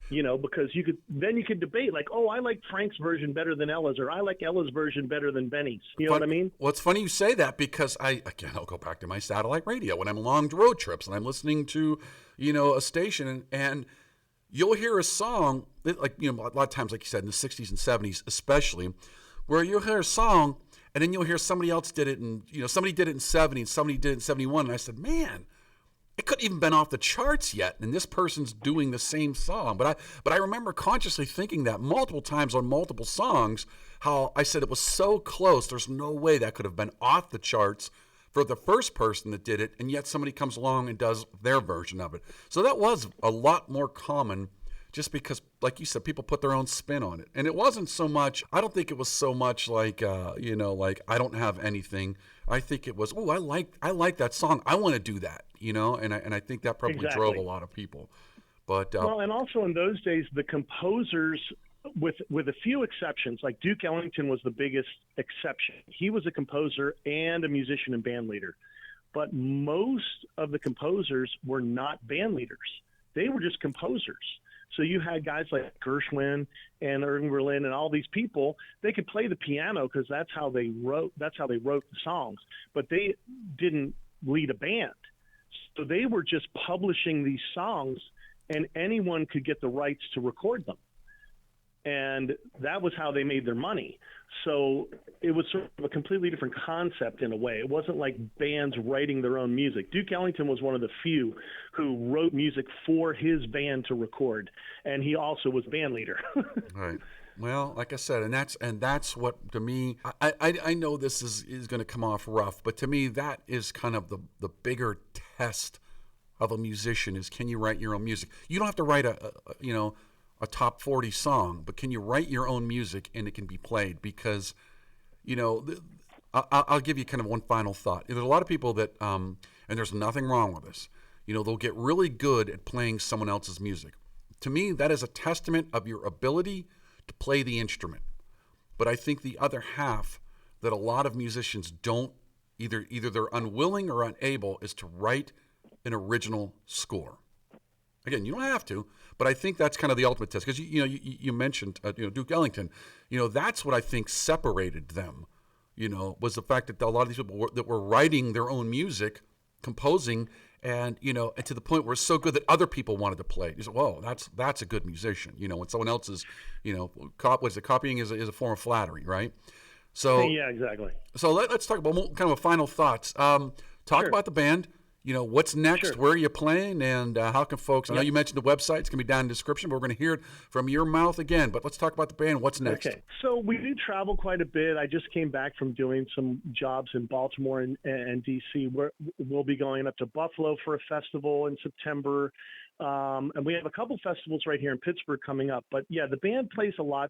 because you could debate like, oh, I like Frank's version better than Ella's, or I like Ella's version better than Benny's. You know what I mean? Well, it's funny you say that, because I'll go back to my satellite radio when I'm on long road trips and I'm listening to, a station, and you'll hear a song that, like, a lot of times, like you said, in the 60s and 70s especially, where you'll hear a song and then you'll hear somebody else did it, and somebody did it in 70 and somebody did it in 71, and I said, man, it couldn't even been off the charts yet, and this person's doing the same song. But I remember consciously thinking that multiple times on multiple songs, how I said it was so close. There's no way that could have been off the charts for the first person that did it, and yet somebody comes along and does their version of it. So that was a lot more common, just because, like you said, people put their own spin on it. And it wasn't so much, I don't think it was so much like, like I don't have anything. I think it was, oh, I like that song. I want to do that, and I think that probably drove a lot of people. But well, and also in those days, the composers, with a few exceptions, like Duke Ellington was the biggest exception. He was a composer and a musician and band leader. But most of the composers were not band leaders. They were just composers. So you had guys like Gershwin and Irving Berlin and all these people. They could play the piano because that's how they wrote the songs. But they didn't lead a band. So they were just publishing these songs, and anyone could get the rights to record them. And that was how they made their money. So it was sort of a completely different concept in a way. It wasn't like bands writing their own music. Duke Ellington was one of the few who wrote music for his band to record, and he also was band leader. Right. Well, like I said, and that's what, to me, I know this is going to come off rough, but to me that is kind of the bigger test of a musician is, can you write your own music? You don't have to write a top 40 song, but can you write your own music and it can be played? Because, I'll give you kind of one final thought. There's a lot of people that, and there's nothing wrong with this, they'll get really good at playing someone else's music. To me, that is a testament of your ability to play the instrument. But I think the other half that a lot of musicians don't, either they're unwilling or unable, is to write an original score. Again, you don't have to, but I think that's kind of the ultimate test. Because you mentioned Duke Ellington. That's what I think separated them. Was the fact that a lot of these people that were writing their own music, composing, and and to the point where it's so good that other people wanted to play. You say, "Whoa, that's a good musician." When someone else is, copying is a form of flattery, right? So yeah, exactly. So let's talk about kind of a final thoughts. Talk about the band. What's next? Sure. Where are you playing? And how can folks, I know you mentioned the website. It's going to be down in the description, but we're going to hear it from your mouth again. But let's talk about the band. What's next? Okay. So we do travel quite a bit. I just came back from doing some jobs in Baltimore and D.C. We'll be going up to Buffalo for a festival in September. And we have a couple festivals right here in Pittsburgh coming up. But yeah, the band plays a lot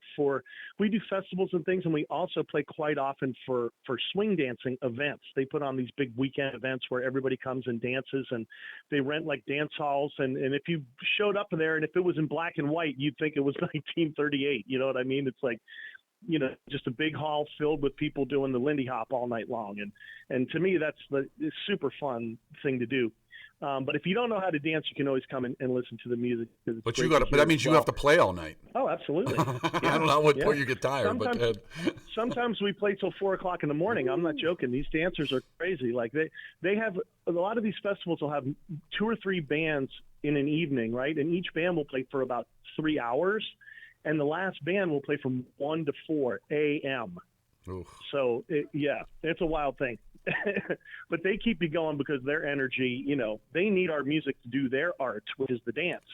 we do festivals and things, and we also play quite often for swing dancing events. They put on these big weekend events where everybody comes and dances, and they rent like dance halls. And if you showed up there and if it was in black and white, you'd think it was 1938. You know what I mean? It's like, just a big hall filled with people doing the Lindy Hop all night long. And to me, that's the super fun thing to do. But if you don't know how to dance, you can always come and listen to the music. But that means you have to play all night. Oh, absolutely. Yeah. I don't know what point you get tired, sometimes we play till 4:00 in the morning. I'm not joking. These dancers are crazy. Like they have a lot of these festivals will have 2 or 3 bands in an evening, right? And each band will play for about 3 hours, and the last band will play from 1 to 4 a.m. Oof. So it's a wild thing. But they keep you going because their energy, they need our music to do their art, which is the dance.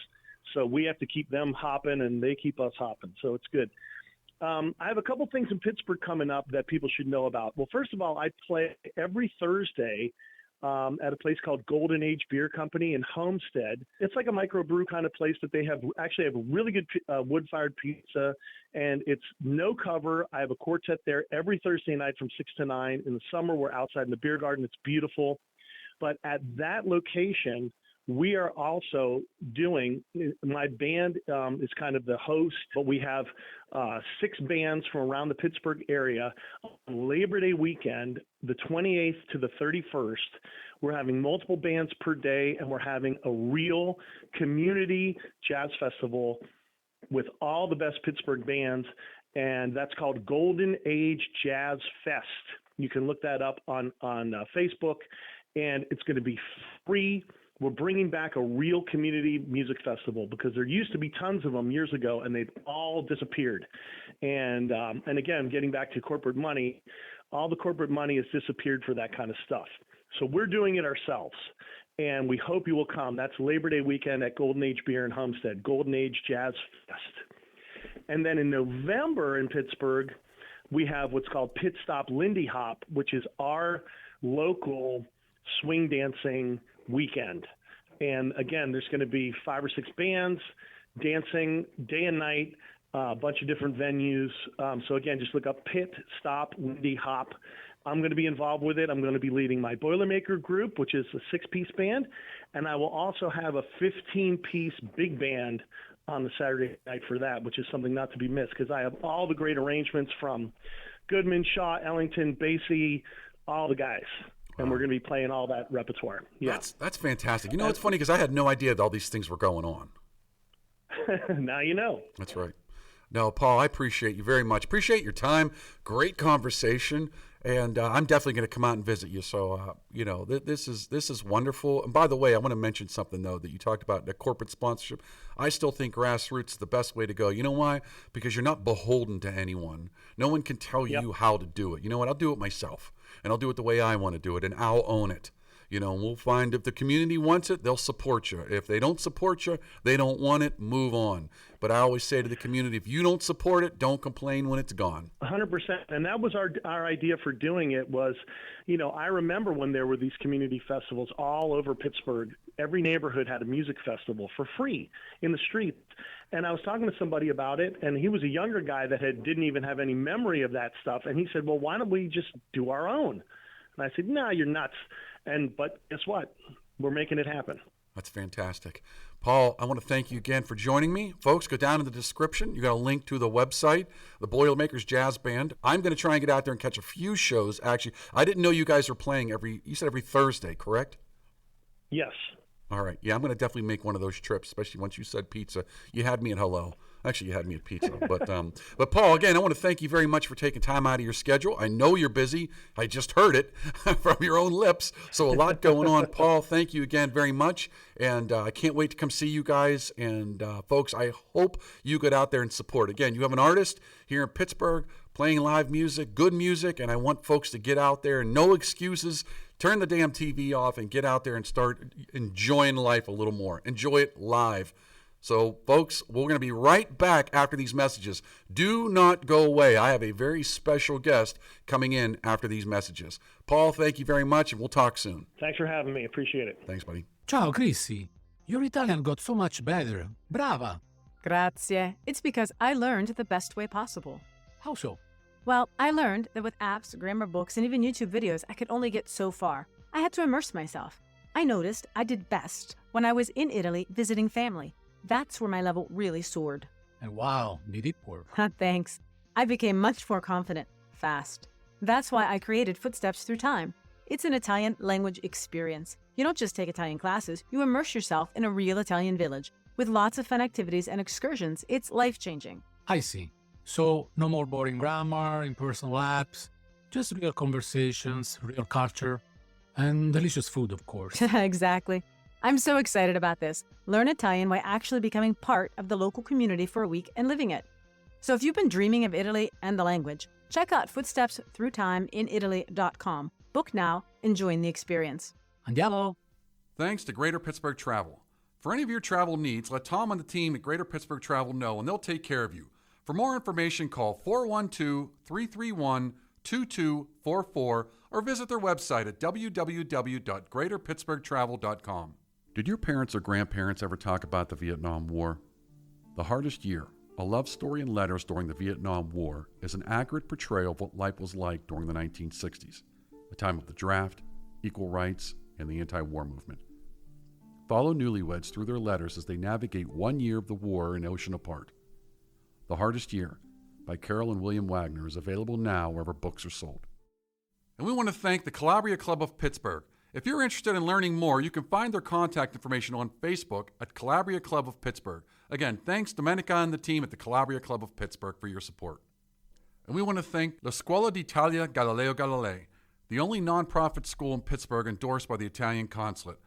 So we have to keep them hopping, and they keep us hopping. So it's good. I have a couple things in Pittsburgh coming up that people should know about. Well, first of all, I play every Thursday at a place called Golden Age Beer Company in Homestead. It's like a microbrew kind of place, but they have really good wood-fired pizza, and it's no cover. I have a quartet there every Thursday night from 6 to 9. In the summer, we're outside in the beer garden. It's beautiful. But at that location, we are also doing, my band is kind of the host, but we have 6 bands from around the Pittsburgh area. On Labor Day weekend, the 28th to the 31st, we're having multiple bands per day, and we're having a real community jazz festival with all the best Pittsburgh bands, and that's called Golden Age Jazz Fest. You can look that up on Facebook, and it's going to be free. We're bringing back a real community music festival because there used to be tons of them years ago, and they've all disappeared. And again, getting back to corporate money, all the corporate money has disappeared for that kind of stuff. So we're doing it ourselves. and we hope you will come. That's Labor Day weekend at Golden Age Beer in Homestead, Golden Age Jazz Fest. And then in November in Pittsburgh, we have what's called Pit Stop Lindy Hop, which is our local swing dancing weekend. And again, there's going to be 5 or 6 bands dancing day and night, a bunch of different venues. So again, just look up Pit Stop Lindy Hop. I'm going to be involved with it. I'm going to be leading my Boilermaker group, which is a 6-piece band. And I will also have a 15-piece big band on the Saturday night for that, which is something not to be missed because I have all the great arrangements from Goodman, Shaw, Ellington, Basie, all the guys. And we're going to be playing all that repertoire. Yeah. That's fantastic. You know, it's funny because I had no idea that all these things were going on. Now you know. That's right. No, Paul, I appreciate you very much. Appreciate your time. Great conversation. And I'm definitely going to come out and visit you. So, you know, this is wonderful. And by the way, I want to mention something, though, that you talked about, the corporate sponsorship. I still think grassroots is the best way to go. You know why? Because you're not beholden to anyone. No one can tell you how to do it. You know what? I'll do it myself. And I'll do it the way I want to do it. And I'll own it. You know, we'll find if the community wants it, they'll support you. If they don't support you, they don't want it, move on. But I always say to the community, if you don't support it, don't complain when it's gone. 100%. And that was our idea for doing it was, you know, I remember when there were these community festivals all over Pittsburgh. Every neighborhood had a music festival for free in the street. And I was talking to somebody about it, and he was a younger guy that didn't even have any memory of that stuff. And he said, well, why don't we just do our own? And I said, no, you're nuts. But guess what? We're making it happen. That's fantastic. Paul, I want to thank you again for joining me. Folks, go down in the description. You got a link to the website, the Boilermakers Jazz Band. I'm going to try and get out there and catch a few shows. Actually, I didn't know you guys were playing you said every Thursday, correct? Yes. All right. Yeah, I'm going to definitely make one of those trips, especially once you said pizza. You had me at hello. Actually, you had me at pizza. But Paul, again, I want to thank you very much for taking time out of your schedule. I know you're busy. I just heard it from your own lips. So a lot going on. Paul, thank you again very much. And I can't wait to come see you guys. And folks, I hope you get out there and support. Again, you have an artist here in Pittsburgh playing live music, good music, and I want folks to get out there and no excuses. Turn the damn TV off and get out there and start enjoying life a little more. Enjoy it live. So, folks, we're going to be right back after these messages. Do not go away. I have a very special guest coming in after these messages. Paul, thank you very much, and we'll talk soon. Thanks for having me. Appreciate it. Thanks, buddy. Ciao, Chrissy. Your Italian got so much better. Brava. Grazie. It's because I learned the best way possible. How so? Well, I learned that with apps, grammar books, and even YouTube videos, I could only get so far. I had to immerse myself. I noticed I did best when I was in Italy visiting family. That's where my level really soared. And wow, did it work? Thanks. I became much more confident, fast. That's why I created Footsteps Through Time. It's an Italian language experience. You don't just take Italian classes, you immerse yourself in a real Italian village. With lots of fun activities and excursions, it's life-changing. I see. So, no more boring grammar, impersonal apps, just real conversations, real culture, and delicious food, of course. Exactly. I'm so excited about this. Learn Italian by actually becoming part of the local community for a week and living it. So if you've been dreaming of Italy and the language, check out Footsteps Through Time in Italy.com. Book now and join the experience. Andiamo! Thanks to Greater Pittsburgh Travel. For any of your travel needs, let Tom and the team at Greater Pittsburgh Travel know, and they'll take care of you. For more information, call 412-331-2244 or visit their website at www.greaterpittsburghtravel.com. Did your parents or grandparents ever talk about the Vietnam War? The Hardest Year, a love story and letters during the Vietnam War, is an accurate portrayal of what life was like during the 1960s, a time of the draft, equal rights, and the anti-war movement. Follow newlyweds through their letters as they navigate 1 year of the war an ocean apart. The Hardest Year by Carol and William Wagner is available now wherever books are sold. And we want to thank the Calabria Club of Pittsburgh. If you're interested in learning more, you can find their contact information on Facebook at Calabria Club of Pittsburgh. Again, thanks Domenica and the team at the Calabria Club of Pittsburgh for your support. And we want to thank La Scuola d'Italia Galileo Galilei, the only nonprofit school in Pittsburgh endorsed by the Italian Consulate.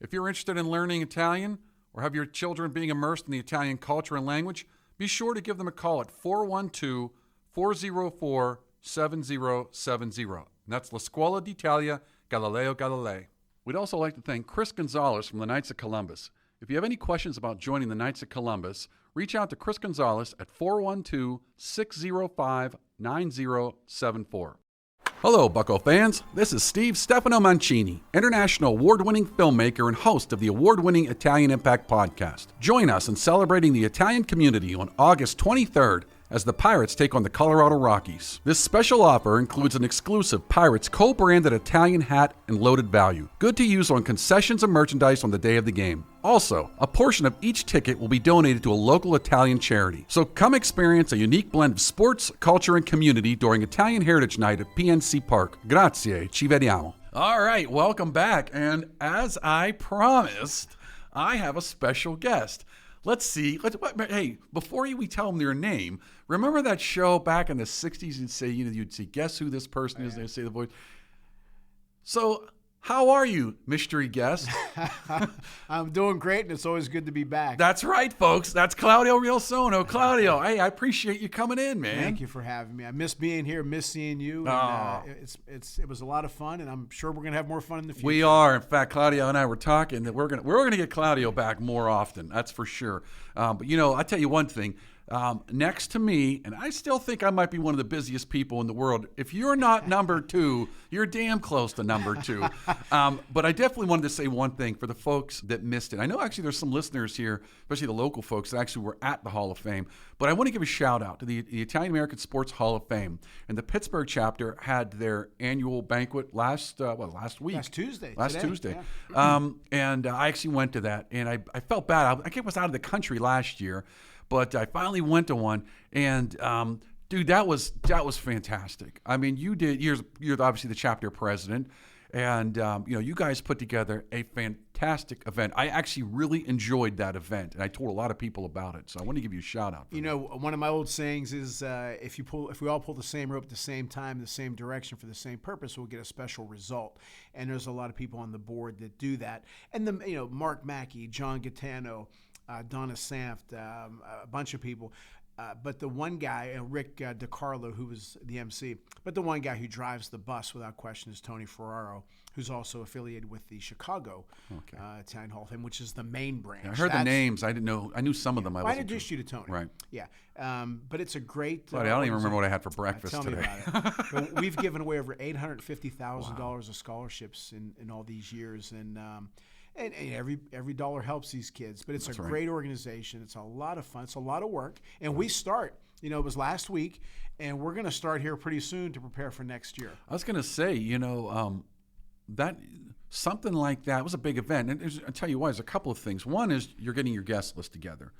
If you're interested in learning Italian or have your children being immersed in the Italian culture and language, be sure to give them a call at 412-404-7070. And that's La Scuola d'Italia Galileo Galilei. We'd also like to thank Chris Gonzalez from the Knights of Columbus. If you have any questions about joining the Knights of Columbus, reach out to Chris Gonzalez at 412-605-9074. Hello, Bucko fans. This is Steve Stefano Mancini, international award-winning filmmaker and host of the award-winning Italian Impact podcast. Join us in celebrating the Italian community on August 23rd as the Pirates take on the Colorado Rockies. This special offer includes an exclusive Pirates co-branded Italian hat and loaded value, good to use on concessions and merchandise on the day of the game. Also, a portion of each ticket will be donated to a local Italian charity. So come experience a unique blend of sports, culture, and community during Italian Heritage Night at PNC Park. Grazie, ci vediamo. All right, welcome back. And as I promised, I have a special guest. Let's see. Hey, before we tell them their name, remember that show back in the 60s? You'd say, guess who this person is? They'd say the voice. So, how are you, mystery guest? I'm doing great, and it's always good to be back. That's right, folks. That's Claudio Reilsono. Claudio, hey, I appreciate you coming in, man. Thank you for having me. I miss being here, miss seeing you. And, it was a lot of fun, and I'm sure we're gonna have more fun in the future. We are. In fact, Claudio and I were talking that we're gonna get Claudio back more often. That's for sure. But I tell you one thing. Next to me, and I still think I might be one of the busiest people in the world. If you're not number two, you're damn close to number two. But I definitely wanted to say one thing for the folks that missed it. I know actually there's some listeners here, especially the local folks that actually were at the Hall of Fame. But I want to give a shout out to the Italian American Sports Hall of Fame. And the Pittsburgh chapter had their annual banquet last week. Last Tuesday. Yeah. And I actually went to that, and I felt bad. I was out of the country last year. But I finally went to one, and dude, that was fantastic. I mean, you're obviously the chapter president, and you guys put together a fantastic event. I actually really enjoyed that event, and I told a lot of people about it. So I want to give you a shout out. One of my old sayings is, if we all pull the same rope at the same time, the same direction for the same purpose, we'll get a special result. And there's a lot of people on the board that do that. And Mark Mackey, John Gaetano, Donna Sanft, a bunch of people. But the one guy, Rick DiCarlo, who was the MC, but the one guy who drives the bus without question is Tony Ferraro, who's also affiliated with the Chicago Italian Hall of Fame, which is the main branch. Yeah, I heard the names. I didn't know. I knew some of them. I introduced you to Tony. Right. Yeah. But it's a great. I don't even remember what I had for breakfast tell today. Me about it. But we've given away over $850,000 of scholarships in all these years, and every dollar helps these kids. But it's a great organization. It's a lot of fun. It's a lot of work. And we start, it was last week, and we're going to start here pretty soon to prepare for next year. I was going to say, that something like that was a big event. And I'll tell you why. There's a couple of things. One is you're getting your guest list together.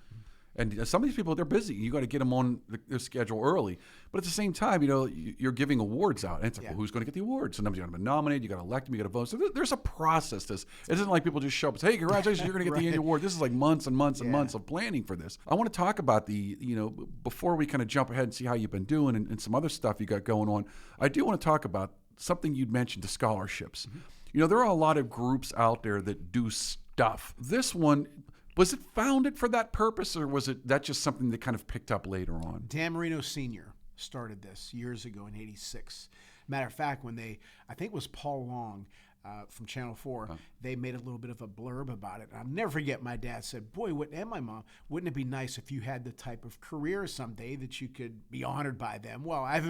And some of these people, they're busy. You got to get them on their schedule early. But at the same time, you're giving awards out. And it's like, well, who's going to get the awards? Sometimes you got to be nominated. You got to elect them. You got to vote. So there's a process to this. It isn't like people just show up and say, hey, congratulations, you're going to get the annual award. This is like months and months and months of planning for this. I want to talk about before we kind of jump ahead and see how you've been doing and some other stuff you got going on. I do want to talk about something you'd mentioned, the scholarships. Mm-hmm. There are a lot of groups out there that do stuff. This one, was it founded for that purpose, or was that just something that kind of picked up later on? Dan Marino Sr. started this years ago in '86. Matter of fact, when I think it was Paul Long from Channel 4, they made a little bit of a blurb about it. And I'll never forget, my dad said, boy, and my mom, wouldn't it be nice if you had the type of career someday that you could be honored by them? Well, I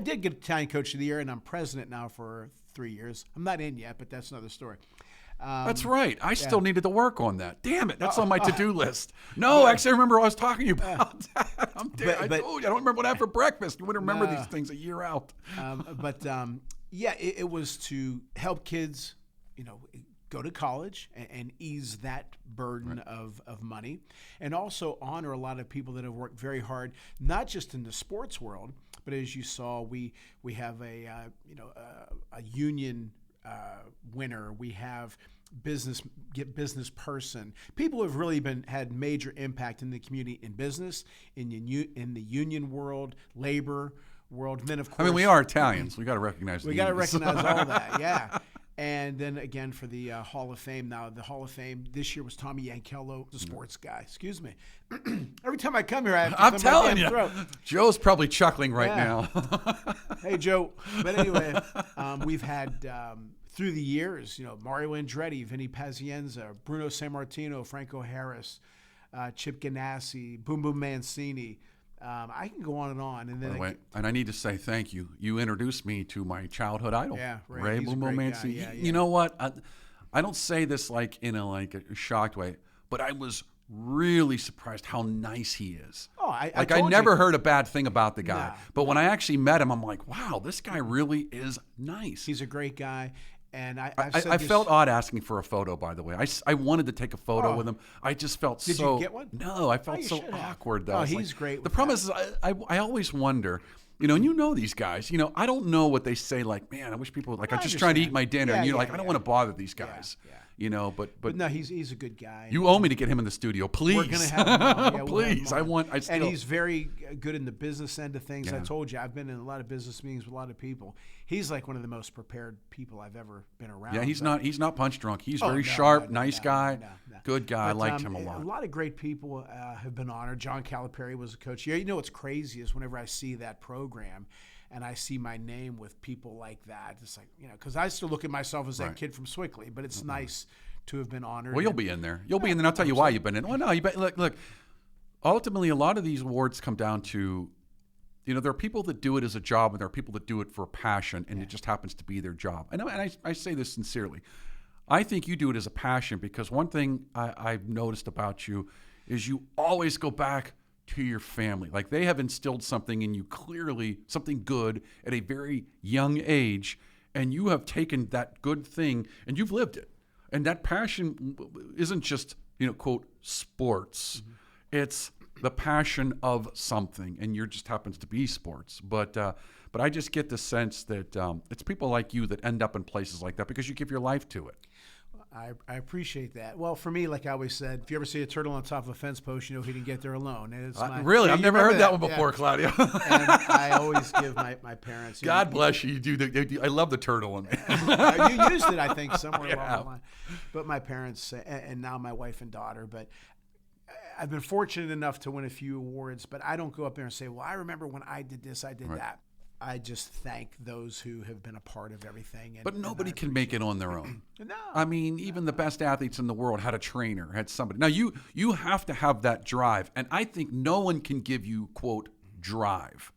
did get Italian Coach of the Year, and I'm president now for 3 years. I'm not in yet, but that's another story. That's right. I still needed to work on that. Damn it. That's on my to-do list. No, actually, I remember I was talking to you about that. I don't remember what I had for breakfast. You wouldn't remember these things a year out. It was to help kids, go to college and ease that burden of money, and also honor a lot of people that have worked very hard, not just in the sports world, but as you saw, we have a union winner. We have business person. People who have really had major impact in the community, in business, in the union world, labor world. And then of course, we are Italians. We got to recognize. We got to recognize all that. Yeah. And then again for the Hall of Fame. Now the Hall of Fame this year was Tommy Yankello, the sports guy. Excuse me. Every time I come here, I'm telling you, Joe's probably chuckling right now. Hey Joe. But anyway, we've had through the years, Mario Andretti, Vinny Pazienza, Bruno Sammartino, Franco Harris, Chip Ganassi, Boom Boom Mancini. I can go on and on. And then and I need to say thank you. You introduced me to my childhood idol, yeah, Ray he's Boom Boom Mancini. Yeah. You know what? I don't say this like in a shocked way, but I was really surprised how nice he is. Oh, I never heard a bad thing about the guy. No, but when I actually met him, I'm like, wow, this guy really is nice. He's a great guy. And I felt odd asking for a photo, by the way. I wanted to take a photo with him. I just felt Did you get one? No, I felt so awkward, though. Oh, he's great. The problem is, I always wonder, and these guys, I don't know what they say, like, man, I wish people, like, I'm just trying to eat my dinner. And you're like, I don't want to bother these guys. But no, he's a good guy. You owe me to get him in the studio, please. We're gonna have him on. Yeah, please. And he's very good in the business end of things. Yeah. I told you, I've been in a lot of business meetings with a lot of people. He's like one of the most prepared people I've ever been around. Yeah, he's not punch drunk. He's very sharp, nice guy, good guy. I liked him a lot. A lot of great people have been honored. John Calipari was a coach. Yeah, what's crazy is whenever I see that program and I see my name with people like that, it's like, because I still look at myself as that kid from Swickley, but it's nice to have been honored. Well, you'll be in there. You'll be in there. I'll tell you why you've been in. Well, no, look. Ultimately, a lot of these awards come down to, there are people that do it as a job, and there are people that do it for passion, and it just happens to be their job. And I say this sincerely. I think you do it as a passion because one thing I've noticed about you is you always go back to your family. Like they have instilled something in you, clearly something good at a very young age, and you have taken that good thing and you've lived it. And that passion isn't just, quote, sports. Mm-hmm. It's the passion of something, and yours just happens to be sports. But I just get the sense that it's people like you that end up in places like that because you give your life to it. I appreciate that. Well, for me, like I always said, if you ever see a turtle on top of a fence post, he didn't get there alone. Really? I've never heard that one before, Claudio. And I always give my parents. God bless you. You do. I love the turtle in me. You used it, I think, somewhere along the line. But my parents, and now my wife and daughter, but I've been fortunate enough to win a few awards, but I don't go up there and say, well, I remember when I did this, I did that. I just thank those who have been a part of everything. But nobody can make it on their own. No. I mean, even the best athletes in the world had a trainer, had somebody. Now, you have to have that drive, and I think no one can give you, quote, drive.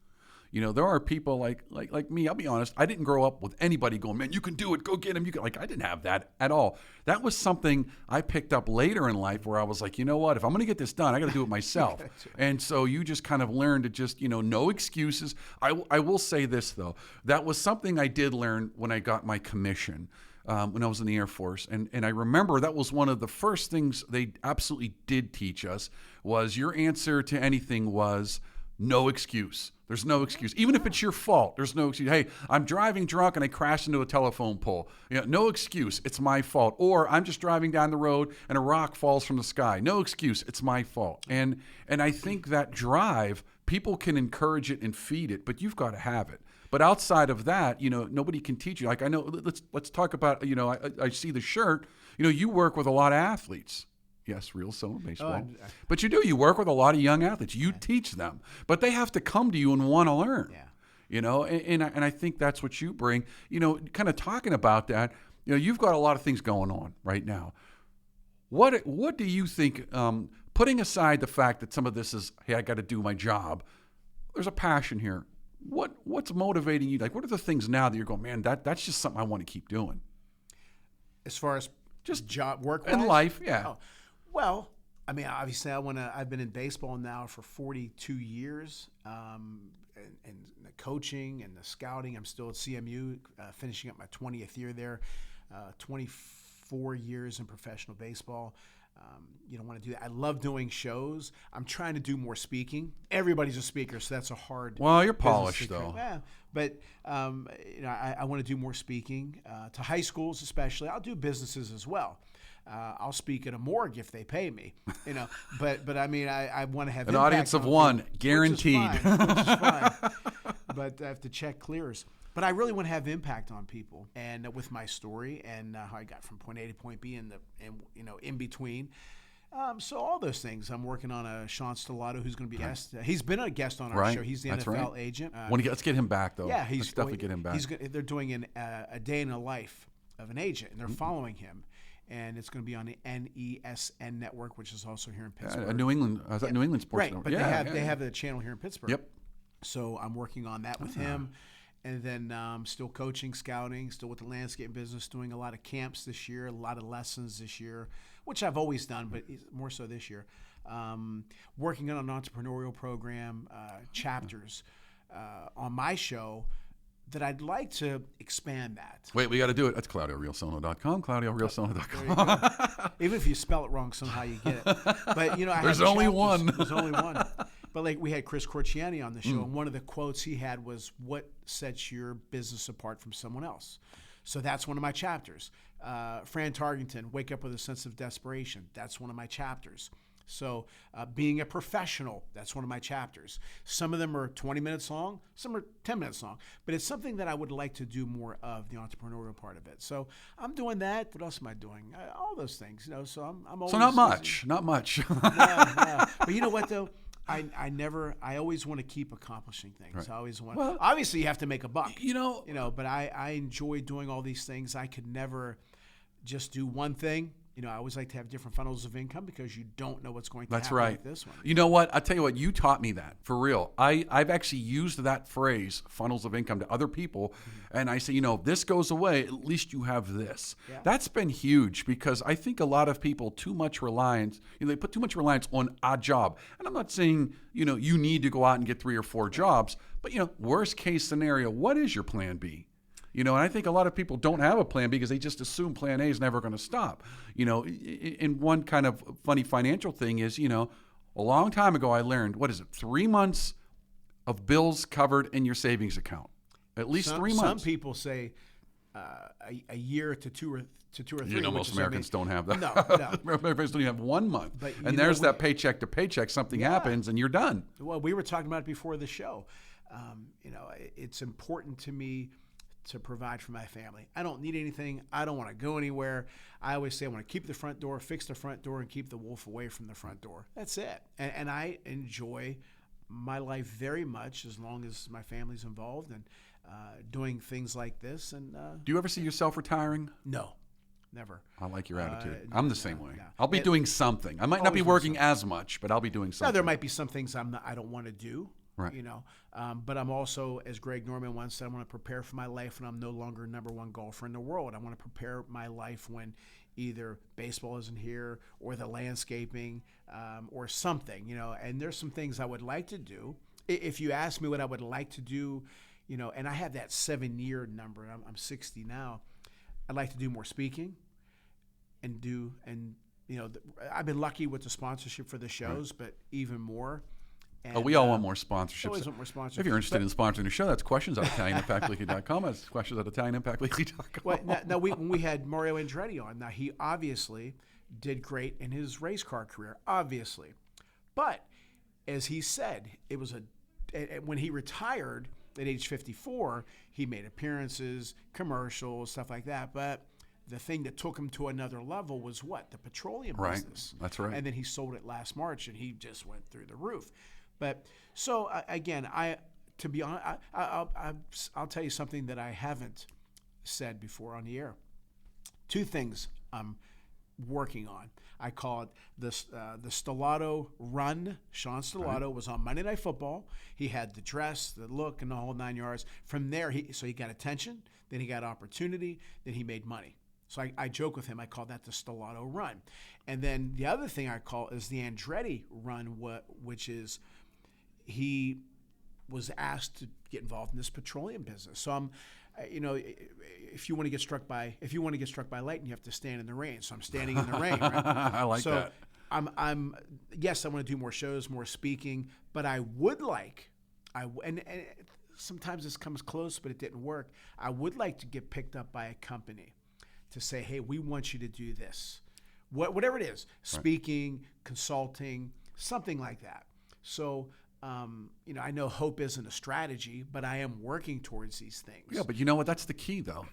There are people like me. I'll be honest. I didn't grow up with anybody going, man, you can do it. Go get him. I didn't have that at all. That was something I picked up later in life where I was like, you know what? If I'm going to get this done, I got to do it myself. And so you just kind of learn to just, no excuses. I will say this, though. That was something I did learn when I got my commission. When I was in the Air Force. And I remember that was one of the first things they absolutely did teach us was your answer to anything was no excuse. There's no excuse. Even if it's your fault, there's no excuse. Hey, I'm driving drunk and I crashed into a telephone pole. No excuse. It's my fault. Or I'm just driving down the road and a rock falls from the sky. No excuse. It's my fault. And I think that drive, people can encourage it and feed it, but you've got to have it. But outside of that, nobody can teach you. Like I know, let's talk about, I see the shirt. You work with a lot of athletes. Yes, Reilsono baseball. But you do. You work with a lot of young athletes. You teach them, but they have to come to you and want to learn. Yeah. And I think that's what you bring. Kind of talking about that. You've got a lot of things going on right now. What do you think? Putting aside the fact that some of this is, hey, I got to do my job. There's a passion here. What's motivating you? Like, what are the things now that you're going, man? That's just something I want to keep doing. As far as just job, work, and life, yeah. Oh. Well, I mean, obviously, I've been in baseball now for 42 years, and the coaching and the scouting. I'm still at CMU, finishing up my 20th year there. 24 years in professional baseball. You don't want to do that. I love doing shows. I'm trying to do more speaking. Everybody's a speaker, so that's a hard. Well, you're polished though. Yeah, but I want to do more speaking to high schools, especially. I'll do businesses as well. I'll speak at a morgue if they pay me, But I mean, I want to have an audience of one, guaranteed. Which is fine. But I have to check clears. But I really want to have impact on people, and with my story and how I got from point A to point B and in between. So all those things. I'm working on a Sean Stellato who's going to be a guest. He's been a guest on our show. He's the NFL agent. Let's get him back though. Yeah, let's definitely get him back. They're doing a day in a life of an agent, and they're following him. And it's going to be on the NESN network, which is also here in Pittsburgh. New England, New England Sports Right, Network. but they have the channel here in Pittsburgh. Yep. So I'm working on that with him. And then still coaching, scouting, still with the landscape business, doing a lot of camps this year, a lot of lessons this year, which I've always done, but more so this year. Working on an entrepreneurial program, chapters on my show that I'd like to expand that. Wait, we got to do it. That's ClaudioReilsono.com, ClaudioReilsono.com. Even if you spell it wrong, somehow you get it. But, There's only one. There's only one. But like we had Chris Corciani on the show, and one of the quotes he had was, "What sets your business apart from someone else?" So that's one of my chapters. Fran Tarkenton, "Wake Up with a Sense of Desperation." That's one of my chapters. So being a professional, that's one of my chapters. Some of them are 20 minutes long, some are 10 minutes long, but it's something that I would like to do more of, the entrepreneurial part of it. So I'm doing that. What else am I doing? All those things, So I'm always So not much. No. But you know what though? I always want to keep accomplishing things. Right. I always want. Well, obviously, you have to make a buck. But I enjoy doing all these things. I could never just do one thing. I always like to have different funnels of income because you don't know what's going to happen with this one. You know what? I'll tell you what, you taught me that, for real. I've actually used that phrase, funnels of income, to other people, and I say, if this goes away, at least you have this. Yeah. That's been huge because I think a lot of people they put too much reliance on a job. And I'm not saying, you need to go out and get 3 or 4 jobs, but, worst case scenario, what is your plan B? And I think a lot of people don't have a plan B because they just assume plan A is never going to stop. And one kind of funny financial thing is, a long time ago I learned, 3 months of bills covered in your savings account. At least 3 months. Some people say a year to 2 or 3. Most Americans don't have that. No. Americans don't even have 1 month. But and there's that paycheck to paycheck. Something happens and you're done. Well, we were talking about it before the show. It's important to me to provide for my family. I don't need anything. I don't want to go anywhere. I always say I want to keep the front door, fix the front door, and keep the wolf away from the front door. That's it. And I enjoy my life very much as long as my family's involved and doing things like this. And do you ever see yourself retiring? No, never. I like your attitude. I'm the same way. No. I'll be doing something. I might not be working as much, but I'll be doing something. Now, there might be some things I don't want to do. Right. But I'm also, as Greg Norman once said, I want to prepare for my life when I'm no longer #1 golfer in the world. I want to prepare my life when either baseball isn't here or the landscaping or something, and there's some things I would like to do. If you ask me what I would like to do, and I have that 7-year number, I'm 60 now, I'd like to do more speaking and I've been lucky with the sponsorship for the shows, but even more. And, we all want more sponsorships. Always want more sponsorships. If you're interested in sponsoring the show, that's questions at ItalianImpactWeekly.com. That's questions at ItalianImpactWeekly.com. Well, when we had Mario Andretti on, now he obviously did great in his race car career, obviously. But as he said, it was when he retired at age 54, he made appearances, commercials, stuff like that. But the thing that took him to another level was what? The petroleum business. That's right. And then he sold it last March, and he just went through the roof. But so again, to be honest, I'll tell you something that I haven't said before on the air. 2 things I'm working on. I call it the Stellato Run. Sean Stellato was on Monday Night Football. He had the dress, the look, and the whole 9 yards. From there, he got attention, then he got opportunity, then he made money. So I joke with him. I call that the Stellato Run. And then the other thing I call is the Andretti Run, which is he was asked to get involved in this petroleum business. So I'm, if you want to get struck by lightning, you have to stand in the rain. So I'm standing in the rain. Right? I like that. Yes, I want to do more shows, more speaking, but I would like, and sometimes this comes close, but it didn't work. I would like to get picked up by a company to say, hey, we want you to do this, whatever it is, speaking, consulting, something like that. So. I know hope isn't a strategy, but I am working towards these things. Yeah, but you know what? That's the key, though.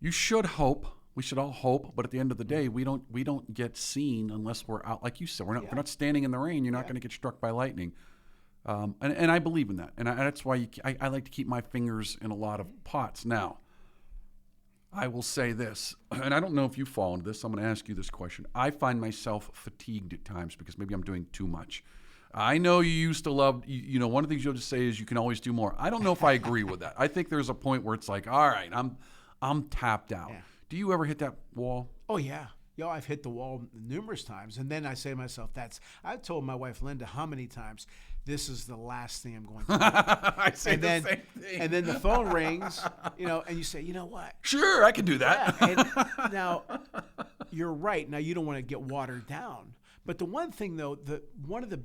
You should hope. We should all hope, but at the end of the day, we don't get seen unless we're out. Like you said, we're not standing in the rain. You're not going to get struck by lightning. And I believe in that, and that's why I like to keep my fingers in a lot of pots. Now, I will say this, and I don't know if you fall into this. I'm going to ask you this question. I find myself fatigued at times because maybe I'm doing too much. I know you used to love, one of the things you'll just say is you can always do more. I don't know if I agree with that. I think there's a point where it's like, all right, I'm tapped out. Yeah. Do you ever hit that wall? Oh, yeah. I've hit the wall numerous times. And then I say to myself, I've told my wife, Linda, how many times, this is the last thing I'm going to do. I say and the then, same thing. And then the phone rings, and you say, you know what? Sure, I can do that. Yeah, and now, you're right. Now, you don't want to get watered down. But the one thing, though, one of the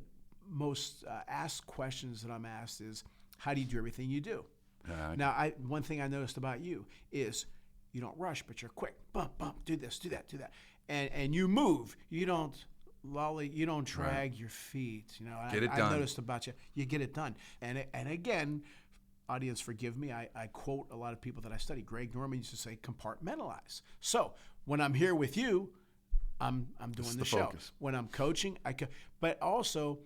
most asked questions that I'm asked is, how do you do everything you do? Now, one thing I noticed about you is you don't rush, but you're quick. Bump, bump, do this, do that, do that. And you move. You don't lolly. You don't drag your feet. Get it done. I noticed about you. You get it done. And again, audience, forgive me. I quote a lot of people that I study. Greg Norman used to say, compartmentalize. So when I'm here with you, I'm doing the show. Focus. When I'm coaching, but also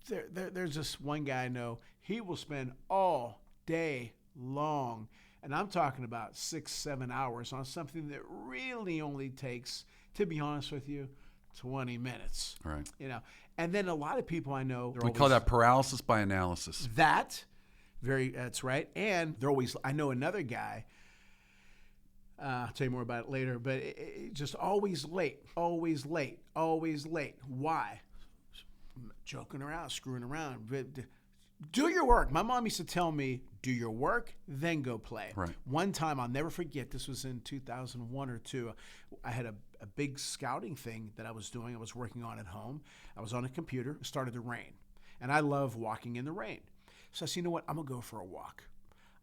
there's this one guy I know. He will spend all day long. And I'm talking about 6-7 hours on something that really only takes, to be honest with you, 20 minutes. Right. And then a lot of people I know. We call that paralysis by analysis. That's right. And they're always, I know another guy, I'll tell you more about it later, but just always late. Why? Joking around, screwing around. Do your work. My mom used to tell me, do your work, then go play. Right. One time, I'll never forget, this was in 2001 or 2. I had a big scouting thing that I was doing. I was working on at home. I was on a computer. It started to rain. And I love walking in the rain. So I said, you know what? I'm going to go for a walk.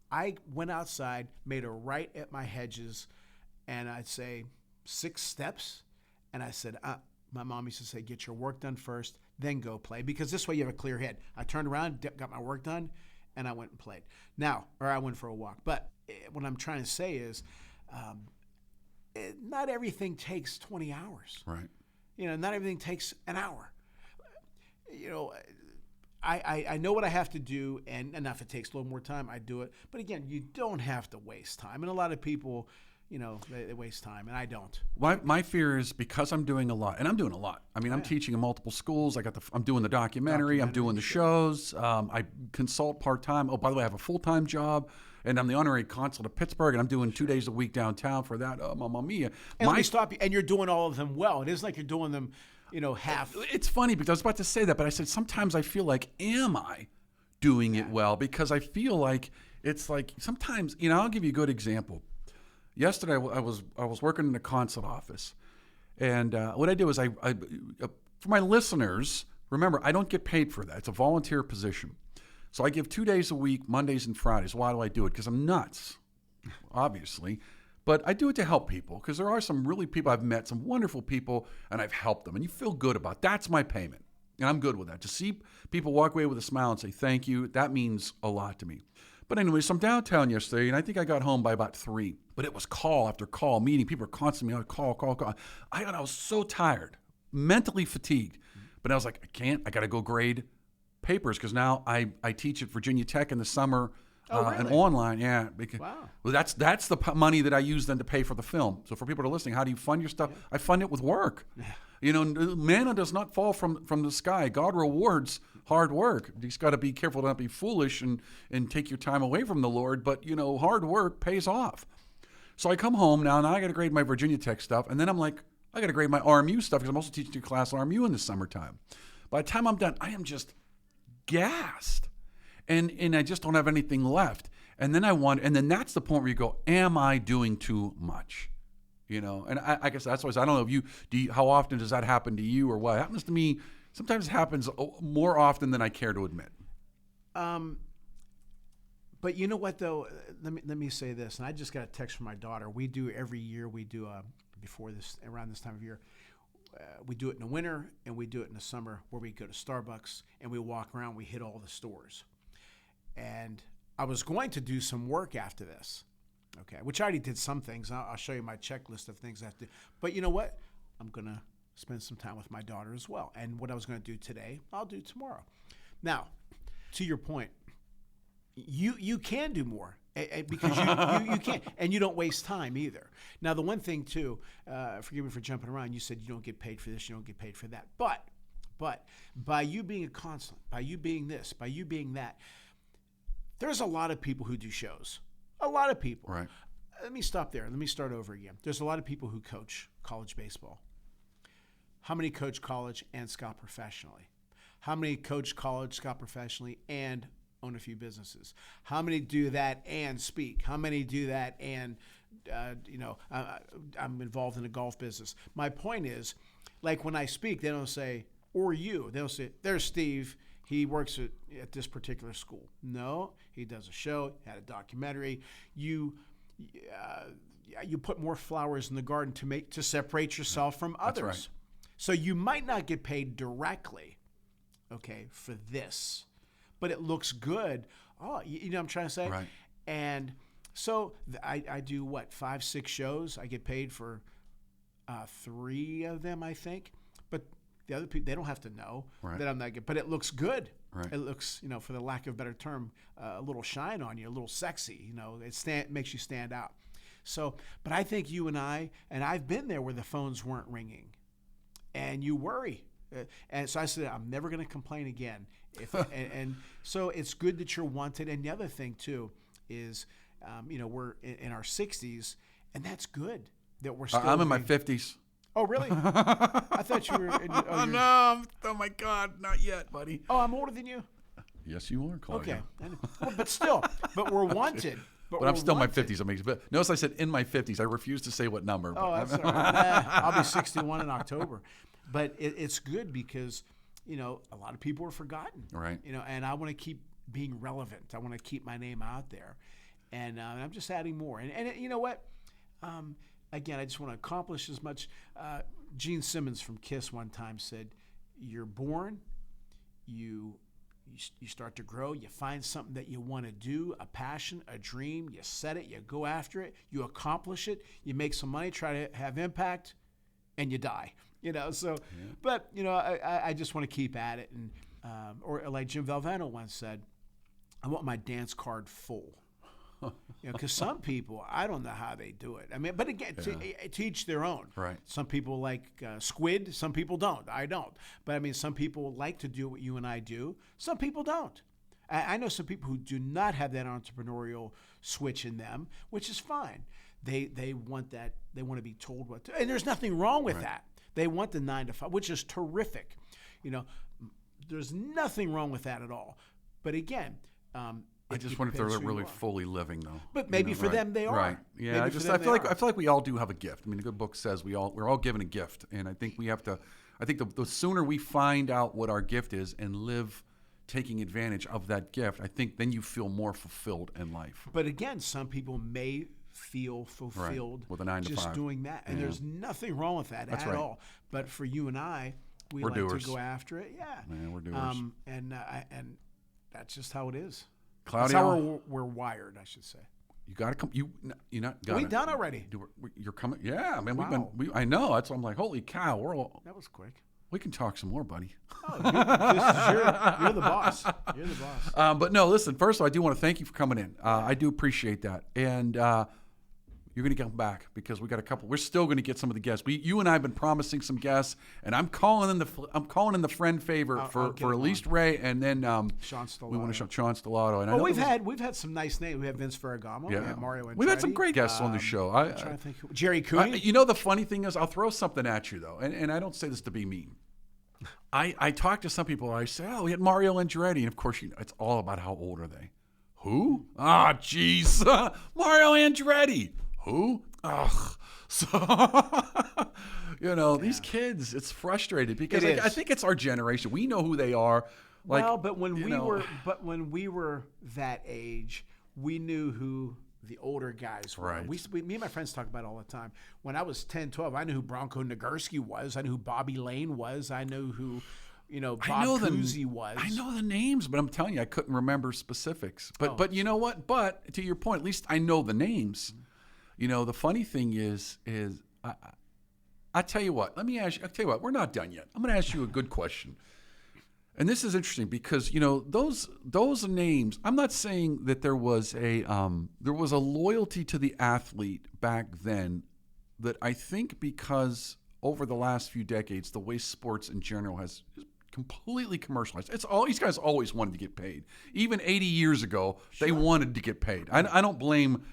I went outside, made a right at my hedges, and I'd say 6 steps. And I said, my mom used to say, get your work done first, then go play, because this way you have a clear head. I turned around, got my work done, and I went and played. I went for a walk. But what I'm trying to say is, not everything takes 20 hours. Right. Not everything takes an hour. I know what I have to do, and if it takes a little more time, I do it. But again, you don't have to waste time. And a lot of people, they waste time, and I don't. My fear is because I'm doing a lot, and I'm doing a lot. I mean, I'm teaching in multiple schools. I'm doing the documentary. I'm doing the shows. I consult part-time. Oh, by the way, I have a full-time job, and I'm the honorary consul of Pittsburgh, and I'm doing 2 days a week downtown for that. Oh, mamma mia. And let me stop you. And you're doing all of them well. It isn't like you're doing them, half. It's funny because I was about to say that, but I said sometimes I feel like, am I doing it well? Because I feel like it's like sometimes, I'll give you a good example. Yesterday, I was working in the consulate office, and what I do is I for my listeners, remember, I don't get paid for that. It's a volunteer position. So I give 2 days a week, Mondays and Fridays. Why do I do it? Because I'm nuts, obviously. But I do it to help people because there are some really people I've met, some wonderful people, and I've helped them. And you feel good about it. That's my payment. And I'm good with that. To see people walk away with a smile and say thank you, that means a lot to me. But anyways, I'm downtown yesterday, and I think I got home by about 3. But it was call after call, meeting. People were constantly on call. I was so tired, mentally fatigued. But I was like, I got to go grade papers because now I teach at Virginia Tech in the summer and online. Yeah. Because, wow. Well, that's the money that I use then to pay for the film. So for people that are listening, how do you fund your stuff? I fund it with work. Manna does not fall from the sky. God rewards hard work. You just got to be careful to not be foolish and take your time away from the Lord. But, hard work pays off. So I come home now I got to grade my Virginia Tech stuff. And then I'm like, I got to grade my RMU stuff because I'm also teaching a class RMU in the summertime. By the time I'm done, I am just gassed. And I just don't have anything left. And then that's the point where you go, am I doing too much? And I guess that's why I don't know if how often does that happen to you or what? It happens to me. Sometimes it happens more often than I care to admit. But you know what though? Let me say this. And I just got a text from my daughter. We do every year. We do around this time of year. We do it in the winter and we do it in the summer where we go to Starbucks and we walk around. We hit all the stores. And I was going to do some work after this. Okay, which I already did some things. I'll show you my checklist of things I have to do. But you know what? I'm going to spend some time with my daughter as well. And what I was going to do today, I'll do tomorrow. Now, to your point, you can do more. Because you can't, and you don't waste time either. Now, the one thing too, forgive me for jumping around. You said you don't get paid for this, you don't get paid for that. But by you being a consultant, by you being this, by you being that, there's a lot of people who do shows. A lot of people. Right. Let me stop there. Let me start over again. There's a lot of people who coach college baseball. How many coach college and scout professionally? How many coach college, scout professionally, and own a few businesses? How many do that and speak? How many do that and, I'm involved in the golf business? My point is, like when I speak, they don't say, or you. They'll say, there's Steve. He works at this particular school. No, he does a show, had a documentary. You put more flowers in the garden to separate yourself from others. That's right. So you might not get paid directly, okay, for this, but it looks good. Oh, you know what I'm trying to say? Right. And so I do 5, 6 shows. I get paid for 3 of them, I think. But the other people, they don't have to know that I'm not good. But it looks good. Right. It looks, for the lack of a better term, a little shine on you, a little sexy. It makes you stand out. So, but I think you and I've been there where the phones weren't ringing, and you worry. And so I said, I'm never going to complain again. And so it's good that you're wanted. And the other thing too is, we're in our 60s, and that's good that we're still. I'm in my 50s. Oh, really? I thought you were. No, oh my God, not yet, buddy. Oh, I'm older than you. Yes, you are, Claudio. Okay, well, but still, we're wanted. But I'm still in my 50s. But notice I said in my 50s. I refuse to say what number. Oh, that's all right. I'll be 61 in October. But it's good because, a lot of people are forgotten. Right. And I want to keep being relevant. I want to keep my name out there. And I'm just adding more. And you know what? Again, I just want to accomplish as much. Gene Simmons from KISS one time said, you're born, you start to grow, you find something that you want to do, a passion, a dream, you set it, you go after it, you accomplish it, you make some money, try to have impact, and you die. But I just want to keep at it. And or like Jim Valvano once said, I want my dance card full. Because some people, I don't know how they do it. I mean, but again, to each their own. Right. Some people like squid. Some people don't. I don't. But I mean, some people like to do what you and I do. Some people don't. I know some people who do not have that entrepreneurial switch in them, which is fine. They want that. They want to be told what to. And there's nothing wrong with that. They want the 9 to 5, which is terrific. There's nothing wrong with that at all. But again, I just wonder if they're really fully living, though. But maybe for them they are. Right. Yeah. I feel like we all do have a gift. I mean, the good book says we're all given a gift, and I think we have to. I think the sooner we find out what our gift is and live taking advantage of that gift, I think then you feel more fulfilled in life. But again, some people may feel fulfilled with a 9 to 5 just doing that, and there's nothing wrong with that at all. But for you and I, we're like doers. To go after it. Yeah. Man, we're doers. And that's just how it is. Claudio, that's how we're wired, I should say. You got to come. You're not. Are we done already? You're coming. Yeah, man. Wow. I know. That's why I'm like, holy cow. That was quick. We can talk some more, buddy. Oh, you're the boss. You're the boss. But no, listen. First of all, I do want to thank you for coming in. I do appreciate that, and you're going to come back because we got a couple. We're still going to get some of the guests. You and I have been promising some guests, and I'm calling in the friend favor for Elise Ray, and then Sean Stellato. We want to show Sean Stellato. And we've had some nice names. We have Vince Ferragamo. Yeah. We have Mario Andretti. We've had some great guests on the show. I'm trying to think. Jerry Cooney. The funny thing is, I'll throw something at you though, and I don't say this to be mean. I talk to some people. I say, we had Mario Andretti, and of course, it's all about how old are they. Who? Jeez, Mario Andretti. Who? Ugh. So, these kids, it's frustrated because I think it's our generation. We know who they are. But when we were that age, we knew who the older guys were. Right. Me and my friends talk about it all the time. When I was 10, 12, I knew who Bronco Nagurski was. I knew who Bobby Lane was. I knew who Bob Cousy was. I know the names, but I'm telling you, I couldn't remember specifics. But you know what? But to your point, at least I know the names. The funny thing is I tell you what. Let me ask you. I tell you what. We're not done yet. I'm going to ask you a good question. And this is interesting because those names. I'm not saying that there was a loyalty to the athlete back then that I think because over the last few decades, the way sports in general has completely commercialized. These guys always wanted to get paid. Even 80 years ago, they wanted to get paid. I don't blame.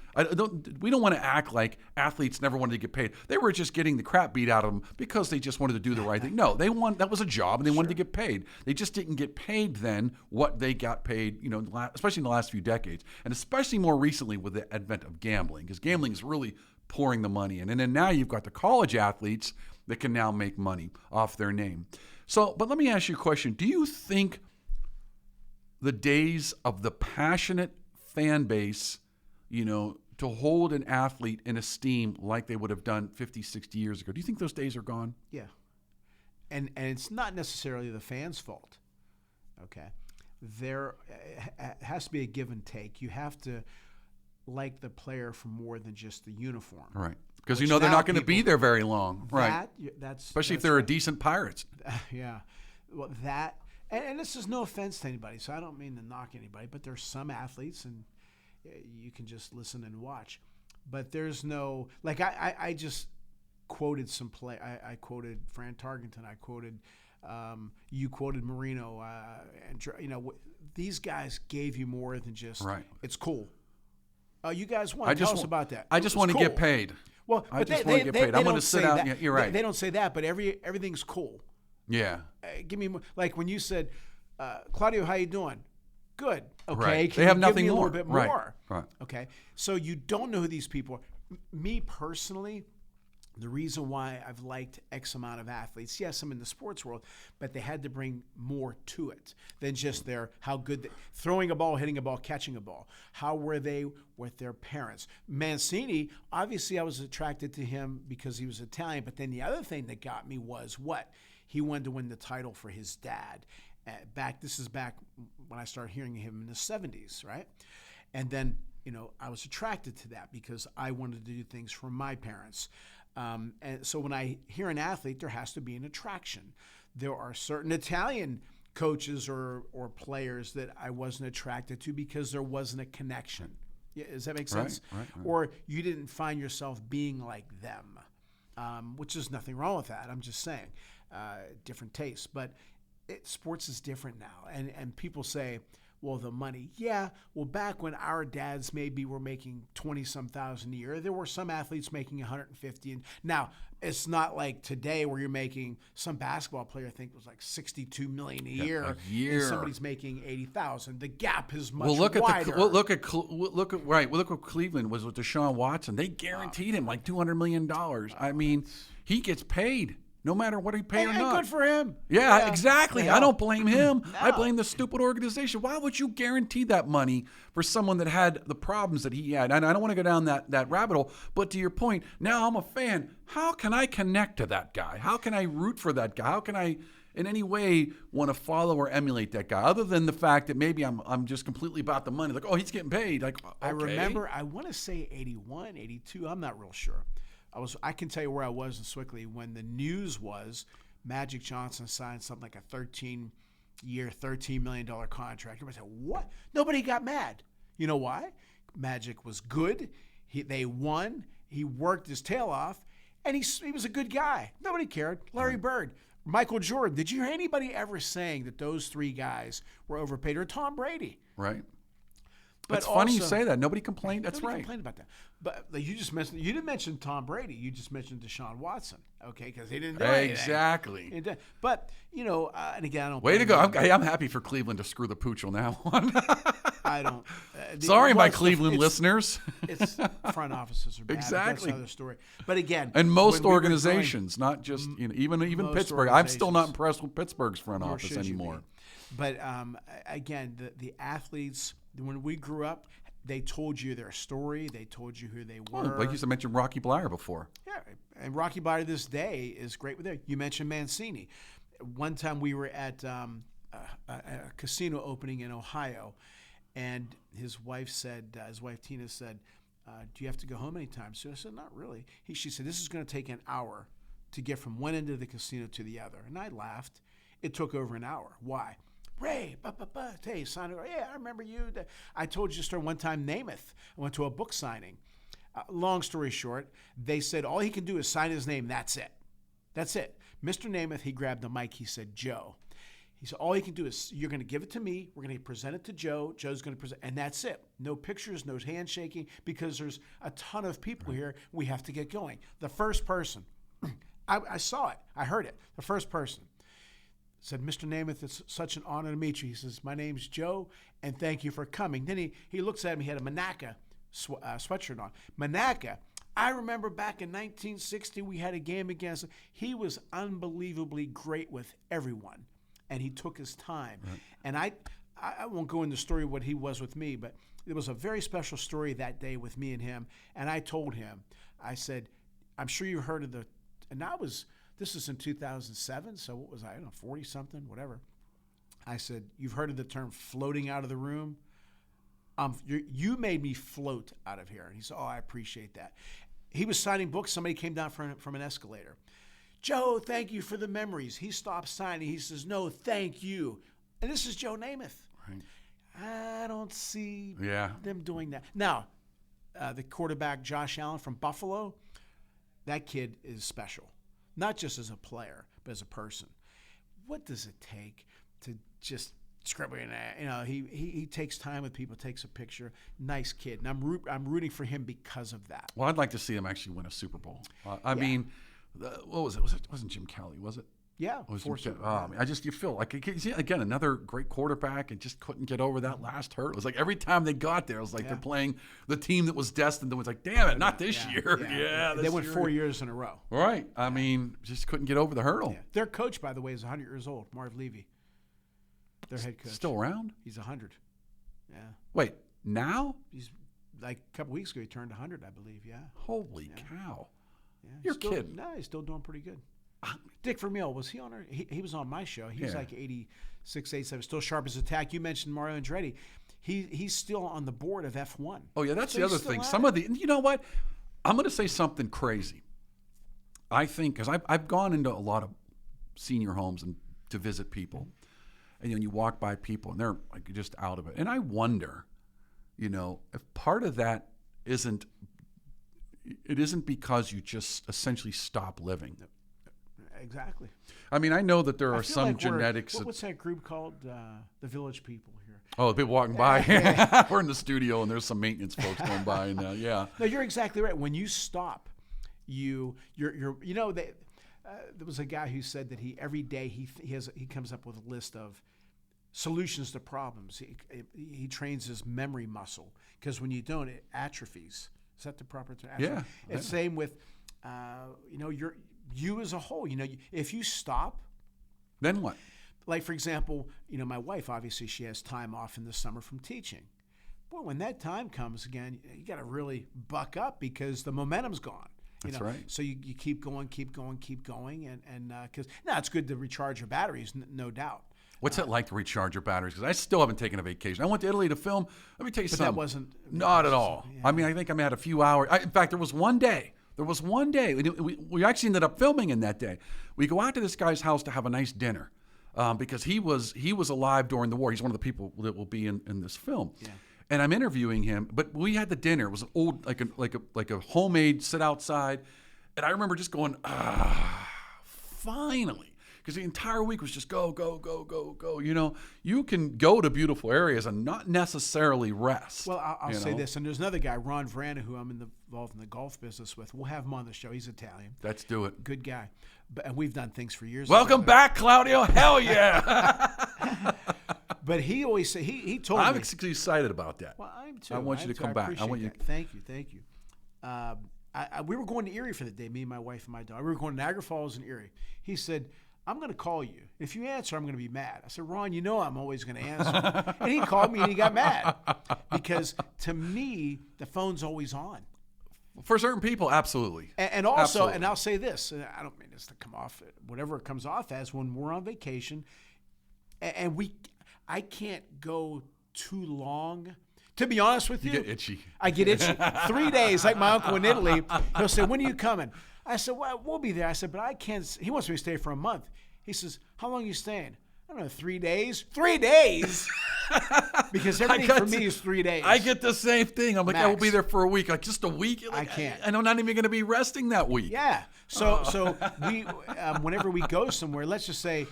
We don't want to act like athletes never wanted to get paid. They were just getting the crap beat out of them because they just wanted to do the right thing. No, that was a job and they wanted to get paid. They just didn't get paid then what they got paid. Especially in the last few decades, and especially more recently with the advent of gambling, because gambling is really pouring the money in. And then now you've got the college athletes that can now make money off their name. So, but let me ask you a question. Do you think the days of the passionate fan base, to hold an athlete in esteem like they would have done 50, 60 years ago, do you think those days are gone? Yeah. And it's not necessarily the fans' fault. Okay. There has to be a give and take. You have to like the player for more than just the uniform. Right. Because they're not going to be there very long. Right. Especially if they're a decent Pirates. Yeah. Well, and this is no offense to anybody, so I don't mean to knock anybody, but there's some athletes, and you can just listen and watch. But there's no, like I just quoted some play. I quoted Fran Tarkenton. I quoted, you quoted Marino. And these guys gave you more than just, it's cool. You guys want to tell us about that. I just want to get paid. Well, I just want to get paid. I'm going to sit out. Yeah, you're right. They don't say that, but everything's cool. Yeah. Give me more. Like when you said, Claudio, how you doing? Good. Okay. Right. Can they have you nothing give me more. A little bit more. Right. Okay. So you don't know who these people are. Me personally, the reason why I've liked X amount of athletes, yes, I'm in the sports world, but they had to bring more to it than just how good throwing a ball, hitting a ball, catching a ball. How were they with their parents? Mancini, obviously I was attracted to him because he was Italian, but then the other thing that got me was what? He wanted to win the title for his dad. This is back when I started hearing him in the 70s, right? And then, I was attracted to that because I wanted to do things for my parents. And so when I hear an athlete, there has to be an attraction. There are certain Italian coaches or players that I wasn't attracted to because there wasn't a connection. Yeah, does that make sense? Right. Or you didn't find yourself being like them, which is nothing wrong with that. I'm just saying, different tastes. But sports is different now. And people say, well, the money. Yeah, well, back when our dads maybe were making 20-some thousand a year, there were some athletes making 150. And now, it's not like today where you're making, some basketball player I think was like $62 million a year. And somebody's making $80,000. The gap is much wider. Look at Cleveland was with Deshaun Watson. They guaranteed him like $200 million. I mean, he gets paid. No matter what he paid or not. Good for him. Yeah, exactly. Yeah. I don't blame him. No. I blame the stupid organization. Why would you guarantee that money for someone that had the problems that he had? And I don't want to go down that rabbit hole, but to your point, now I'm a fan. How can I connect to that guy? How can I root for that guy? How can I in any way want to follow or emulate that guy, other than the fact that maybe I'm just completely about the money? Like, oh, he's getting paid. Like, okay. I remember, I want to say 81, 82. I'm not real sure. I can tell you where I was in Swickley when the news was Magic Johnson signed something like a 13-year, $13 million contract. Everybody said, what? Nobody got mad. You know why? Magic was good. They won. He worked his tail off, and he was a good guy. Nobody cared. Larry Bird, Michael Jordan. Did you hear anybody ever saying that those three guys were overpaid? Or Tom Brady? Right. But it's funny you say that. Nobody complained. That's nobody right. Complained about that. But you didn't mention Tom Brady. You just mentioned Deshaun Watson. Okay, because he didn't do anything. Exactly. But and again, I don't. Way to go! I'm happy for Cleveland to screw the pooch on that one. I don't. Sorry, my Cleveland listeners. It's front offices are bad. Exactly. That's another story. But again, and most organizations, not just even Pittsburgh. I'm still not impressed with Pittsburgh's front office anymore. But again, the athletes. When we grew up, they told you their story. They told you who they were. Like you mentioned Rocky Blyer before. Yeah, and Rocky Blyer this day is great with it. You mentioned Mancini. One time we were at a casino opening in Ohio, and his wife Tina said, do you have to go home anytime soon? I said, not really. She said, this is going to take an hour to get from one end of the casino to the other. And I laughed. It took over an hour. Why? Ray, hey, sign it. Yeah, I remember you. I told you the story one time, Namath. I went to a book signing. Long story short, they said all he can do is sign his name. That's it. That's it. Mr. Namath, he grabbed the mic. He said, Joe. He said, all you can do is you're going to give it to me. We're going to present it to Joe. Joe's going to present, and that's it. No pictures, no handshaking, because there's a ton of people here. We have to get going. The first person, I saw it. I heard it. The first person said, Mr. Namath, it's such an honor to meet you. He says, my name's Joe, and thank you for coming. Then he looks at me. He had a Monaca sweatshirt on. Monaca. I remember back in 1960, we had a game against him. He was unbelievably great with everyone. And he took his time. Right. And I won't go into the story of what he was with me, but it was a very special story that day with me and him. And I told him, I said, I'm sure you heard of this is in 2007, so what was I don't know, 40-something, whatever. I said, you've heard of the term floating out of the room? You made me float out of here. And he said, oh, I appreciate that. He was signing books. Somebody came down from an escalator. Joe, thank you for the memories. He stopped signing. He says, no, thank you. And this is Joe Namath. Right. I don't see them doing that. Now, the quarterback, Josh Allen from Buffalo, that kid is special. Not just as a player, but as a person. What does it take to just scribble in that? He takes time with people, takes a picture. Nice kid. And I'm rooting for him because of that. Well, I'd like to see him actually win a Super Bowl. I mean, what was it? It wasn't Jim Kelly, was it? Yeah. You feel like, again, another great quarterback and just couldn't get over that last hurdle. It was like every time they got there, it was like they're playing the team that was destined. That was like, damn it, not this year. They went 4 years in a row. Right. I mean, just couldn't get over the hurdle. Yeah. Their coach, by the way, is 100 years old, Marv Levy. Their head coach. Still around? He's 100. Yeah. Wait, now? He's like a couple weeks ago, he turned 100, I believe. Yeah. Holy cow. Yeah. You're kidding. No, he's still doing pretty good. Dick Vermeil, was he on our? He was on my show. He was like 86, 87, still sharp as a tack. You mentioned Mario Andretti. He's still on the board of F1. Oh yeah, that's the other thing. You know what? I'm going to say something crazy. I think because I've gone into a lot of senior homes and to visit people, and you walk by people and they're like just out of it, and I wonder, if part of that isn't because you just essentially stop living. Exactly. I mean, I know that there are some like genetics. What's that group called? The Village People here. Oh, the people walking by. We're in the studio, and there's some maintenance folks going by, and No, you're exactly right. When you stop, you're. There was a guy who said that every day he comes up with a list of solutions to problems. He trains his memory muscle because when you don't, it atrophies. Is that the proper term? Yeah. It's same with, you as a whole. If you stop, then what? Like for example, my wife obviously she has time off in the summer from teaching. Boy, when that time comes again, you got to really buck up because the momentum's gone. That's right. So you keep going, and because now it's good to recharge your batteries, no doubt. What's it like to recharge your batteries? Because I still haven't taken a vacation. I went to Italy to film. Let me tell you something. That wasn't. Not at all. Yeah. I mean, I think I had a few hours. In fact, there was one day. We actually ended up filming in that day. We go out to this guy's house to have a nice dinner because he was alive during the war. He's one of the people that will be in this film. Yeah. And I'm interviewing him, but we had the dinner. It was an old, like a homemade sit outside, and I remember just going, finally. Because the entire week was just go, go, go, go, go. You can go to beautiful areas and not necessarily rest. Well, I'll say this, and there's another guy, Ron Vrana, who I'm involved in the golf business with. We'll have him on the show. He's Italian. Let's do it. Good guy. And we've done things for years. Welcome back, Claudio. Hell yeah. But he always said, he told me. I'm excited about that. Well, I'm too. I want you to come back. I want you. Thank you. We were going to Erie for the day, me and my wife and my dog. We were going to Niagara Falls and Erie. He said, I'm going to call you. If you answer, I'm going to be mad. I said, Ron, I'm always going to answer. And he called me and he got mad. Because to me, the phone's always on. For certain people, absolutely. And also, absolutely. And I'll say this, and I don't mean this to come off, whatever it comes off as, when we're on vacation, and I can't go too long. To be honest with you, get itchy. I get itchy. 3 days, like my uncle in Italy. He'll say, when are you coming? I said, well, we'll be there. I said, but I can't. He wants me to stay for a month. He says, how long are you staying? I don't know, 3 days. 3 days. Because everything for me is 3 days. I get the same thing. I'm like, I will be there for a week. Like, just a week? Like, I can't. And I'm not even going to be resting that week. Yeah. So we, whenever we go somewhere, let's just say,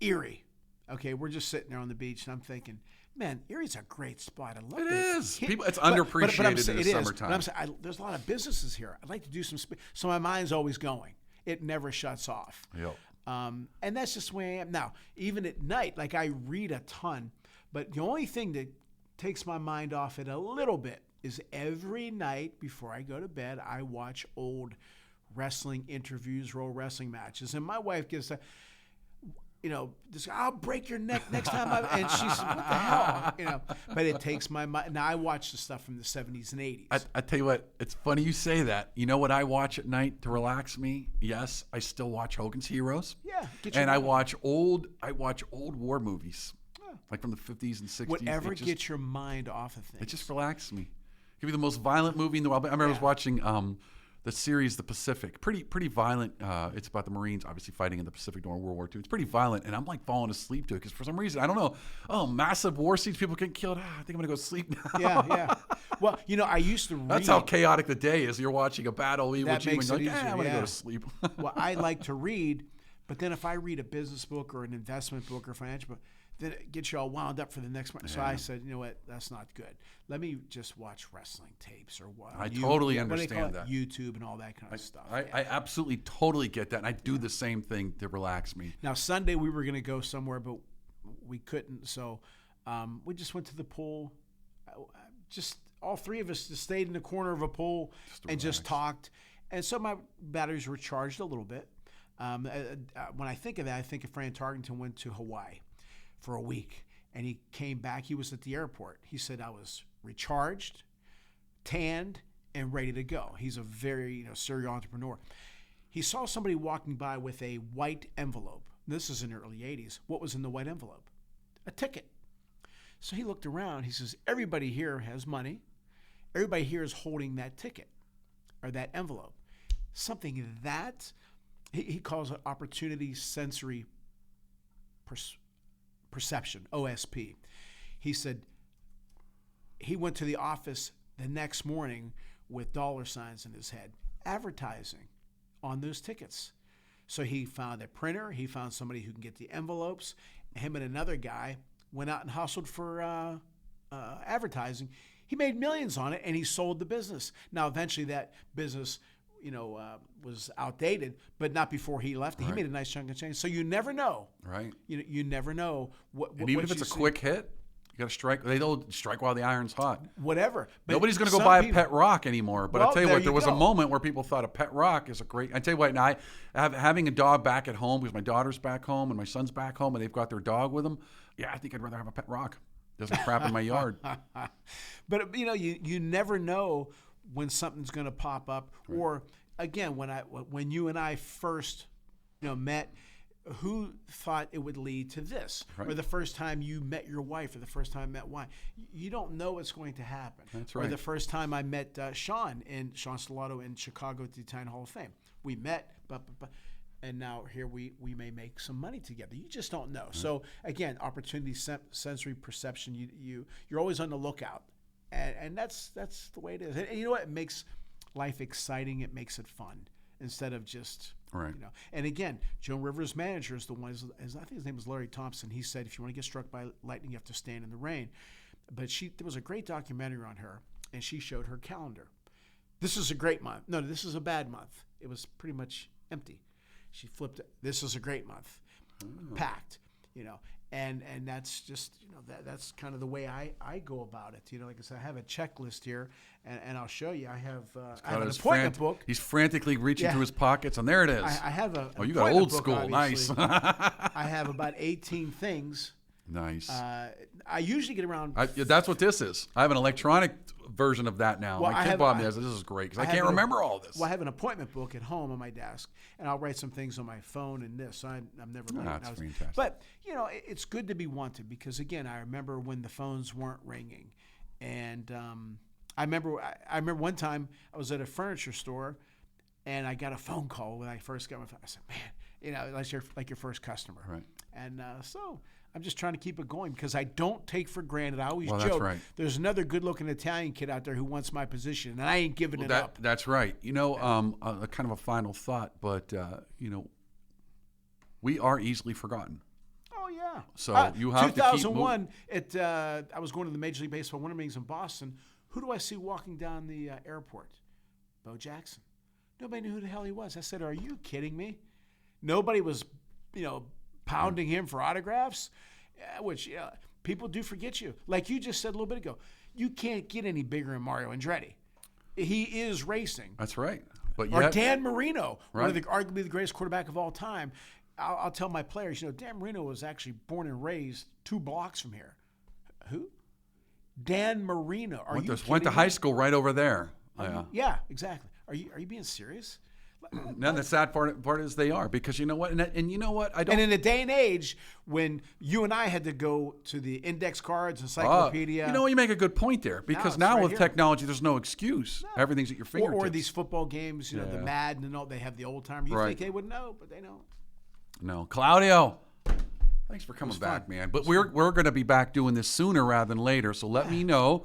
Erie. Okay, we're just sitting there on the beach, and I'm thinking, man, Erie's a great spot. I love it. It is. It's underappreciated in the summertime. But I'm saying, there's a lot of businesses here. I'd like to do some so my mind's always going. It never shuts off. Yep. And that's just the way I am. Now, even at night, like I read a ton, but the only thing that takes my mind off it a little bit is every night before I go to bed, I watch old wrestling interviews, roll wrestling matches. And my wife gets I'll break your neck next time. And she says, what the hell? But it takes my mind. Now, I watch the stuff from the 70s and 80s. I tell you what, it's funny you say that. You know what I watch at night to relax me? Yes, I still watch Hogan's Heroes. Yeah. And I watch old war movies, like from the 50s and 60s. Whatever gets your mind off of things. It just relaxes me. It could be the most violent movie in the world. I remember I was watching the series The Pacific. Pretty violent. It's about the Marines obviously fighting in the Pacific during World War II. It's pretty violent, and I'm like falling asleep to it because for some reason, I don't know. Oh, massive war scenes, people getting killed. I think I'm gonna go sleep now. Yeah. Well, I used to read. That's how chaotic the day is. You're watching a battle, that makes it easier. I'm gonna go to sleep. Well, I like to read, but then if I read a business book or an investment book or financial book, then it gets you all wound up for the next one. Yeah. So I said, you know what, that's not good. Let me just watch wrestling tapes or what. I totally understand that. YouTube and all that kind of stuff. I absolutely totally get that. And I do the same thing to relax me. Now, Sunday we were going to go somewhere, but we couldn't. So we just went to the pool. Just all three of us just stayed in the corner of a pool and just talked. And so my batteries were charged a little bit. When I think of that, I think of Fran Tarkenton went to Hawaii for a week, and he came back. He was at the airport. He said, I was recharged, tanned, and ready to go. He's a very serial entrepreneur. He saw somebody walking by with a white envelope. This is in the early 80s. What was in the white envelope? A ticket. So he looked around. He says, everybody here has money. Everybody here is holding that ticket or that envelope. Something that he calls it opportunity sensory perception, OSP. He said he went to the office the next morning with dollar signs in his head, advertising on those tickets. So he found a printer. He found somebody who can get the envelopes. Him and another guy went out and hustled for advertising. He made millions on it, and he sold the business. Now, eventually that business was outdated, but not before he left. Right. He made a nice chunk of change. So you never know. Right. You never know what. And even if it's a quick hit, you got to strike. They don't strike while the iron's hot. Whatever. But nobody's going to go buy a pet rock anymore. But I'll tell you what, there was a moment where people thought a pet rock is a great. I tell you what, now having a dog back at home because my daughter's back home and my son's back home and they've got their dog with them. Yeah, I think I'd rather have a pet rock. Doesn't crap in my yard. But you never know when something's going to pop up. Right. Or again, when you and I first met, who thought it would lead to this? Right. Or the first time you met your wife, or the first time I met wine. You don't know what's going to happen. That's right. Or the first time I met Sean Stellato in Chicago at the Italian Hall of Fame. We met, and now here we may make some money together. You just don't know. Mm-hmm. So again, opportunity, sensory perception. You're always on the lookout. And that's the way it is. And you know what? It makes life exciting. It makes it fun instead of just, right. And again, Joan Rivers' manager is the one, I think his name is Larry Thompson. He said, if you want to get struck by lightning, you have to stand in the rain. But there was a great documentary on her, and she showed her calendar. This is a great month. No, this is a bad month. It was pretty much empty. She flipped it. This is a great month. Packed, And that's just, that's kind of the way I go about it. Like I said, I have a checklist here, and I'll show you. I have an appointment book. He's frantically reaching through his pockets, and there it is. I have a. Oh, you got old book, school. Obviously. Nice. I have about 18 things. Nice. I usually get around. That's what this is. I have an electronic version of that now. Well, my kid bought me this. This is great because I can't remember all this. Well, I have an appointment book at home on my desk, and I'll write some things on my phone and this. So I'm never late. That's fantastic. But it's good to be wanted because again, I remember when the phones weren't ringing, and I remember one time I was at a furniture store, and I got a phone call when I first got my phone. I said, man. unless you're like your first customer. Right. And so I'm just trying to keep it going because I don't take for granted. I always Well, joke, that's right. there's another good-looking Italian kid out there who wants my position, and I ain't giving it up. That's right. A kind of a final thought, but we are easily forgotten. Oh yeah. So you have to keep 2001. I was going to the Major League Baseball Winter Meetings in Boston. Who do I see walking down the airport? Bo Jackson. Nobody knew who the hell he was. I said, "Are you kidding me?" Nobody was, pounding him for autographs, which people do forget you. Like you just said a little bit ago, you can't get any bigger than Mario Andretti. He is racing. That's right. But Or yet, Dan Marino, Right. one of arguably the greatest quarterback of all time. I'll tell my players, Dan Marino was actually born and raised 2 blocks from here. Who? Dan Marino. went to kidding high me? school right over there. Yeah, exactly. Are you being serious? No, the sad part is they are, because you know what, and you know what, I don't. And in a day and age when you and I had to go to the index cards, encyclopedia, you make a good point there, because it's now right with here. technology, there's no excuse. Everything's at your fingertips. or these football games, the Madden and all, they have the old time. You Right. think they would know, but they don't. No, Claudio, thanks for coming back, fun. man. But we're going to be back doing this sooner rather than later. So let me know.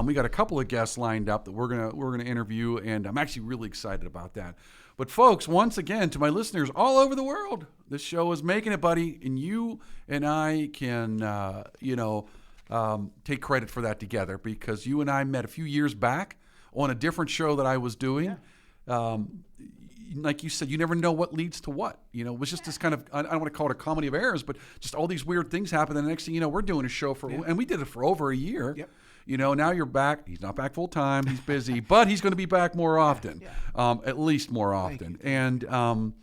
We got a couple of guests lined up that we're gonna interview, and I'm actually really excited about that. But folks, once again, to my listeners all over the world, this show is making it, buddy, and you and I can take credit for that together, because you and I met a few years back on a different show that I was doing. Like you said, you never know what leads to what. It was just this kind of, I don't want to call it a comedy of errors, but just all these weird things happen. And the next thing you know, we're doing a show and we did it for over a year. Yep. Now you're back. He's not back full time. He's busy, but he's going to be back more often, at least more often. And,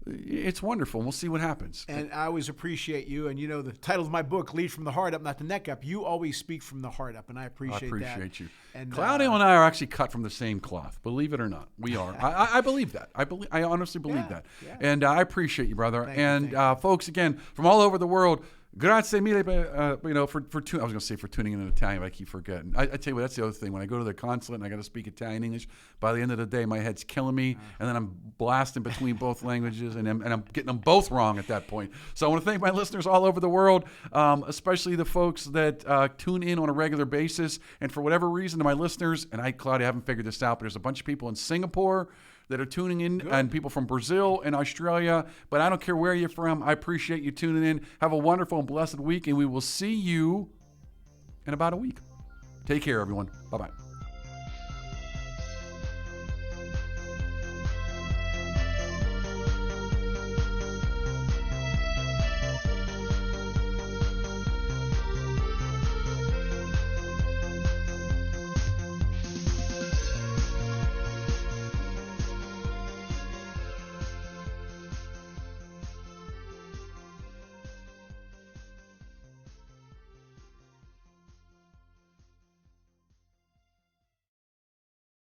it's wonderful. We'll see what happens. And I always appreciate you. And the title of my book, Lead from the Heart Up, not the Neck Up. You always speak from the heart up, and I appreciate that. I appreciate you. And Claudio and I are actually cut from the same cloth. Believe it or not, we are. I believe that. I honestly believe that. Yeah. And I appreciate you, brother. Thank you. Folks, again, from all over the world, grazie mille, for tuning in Italian, but I keep forgetting. I tell you what, that's the other thing. When I go to the consulate and I got to speak Italian, English, by the end of the day, my head's killing me, and then I'm blasting between both languages, and I'm getting them both wrong at that point. So I want to thank my listeners all over the world, especially the folks that tune in on a regular basis. And for whatever reason, to my listeners, and I, Claudia, haven't figured this out, but there's a bunch of people in Singapore that are tuning in, and people from Brazil and Australia. But I don't care where you're from. I appreciate you tuning in. Have a wonderful and blessed week, and we will see you in about a week. Take care, everyone. Bye-bye.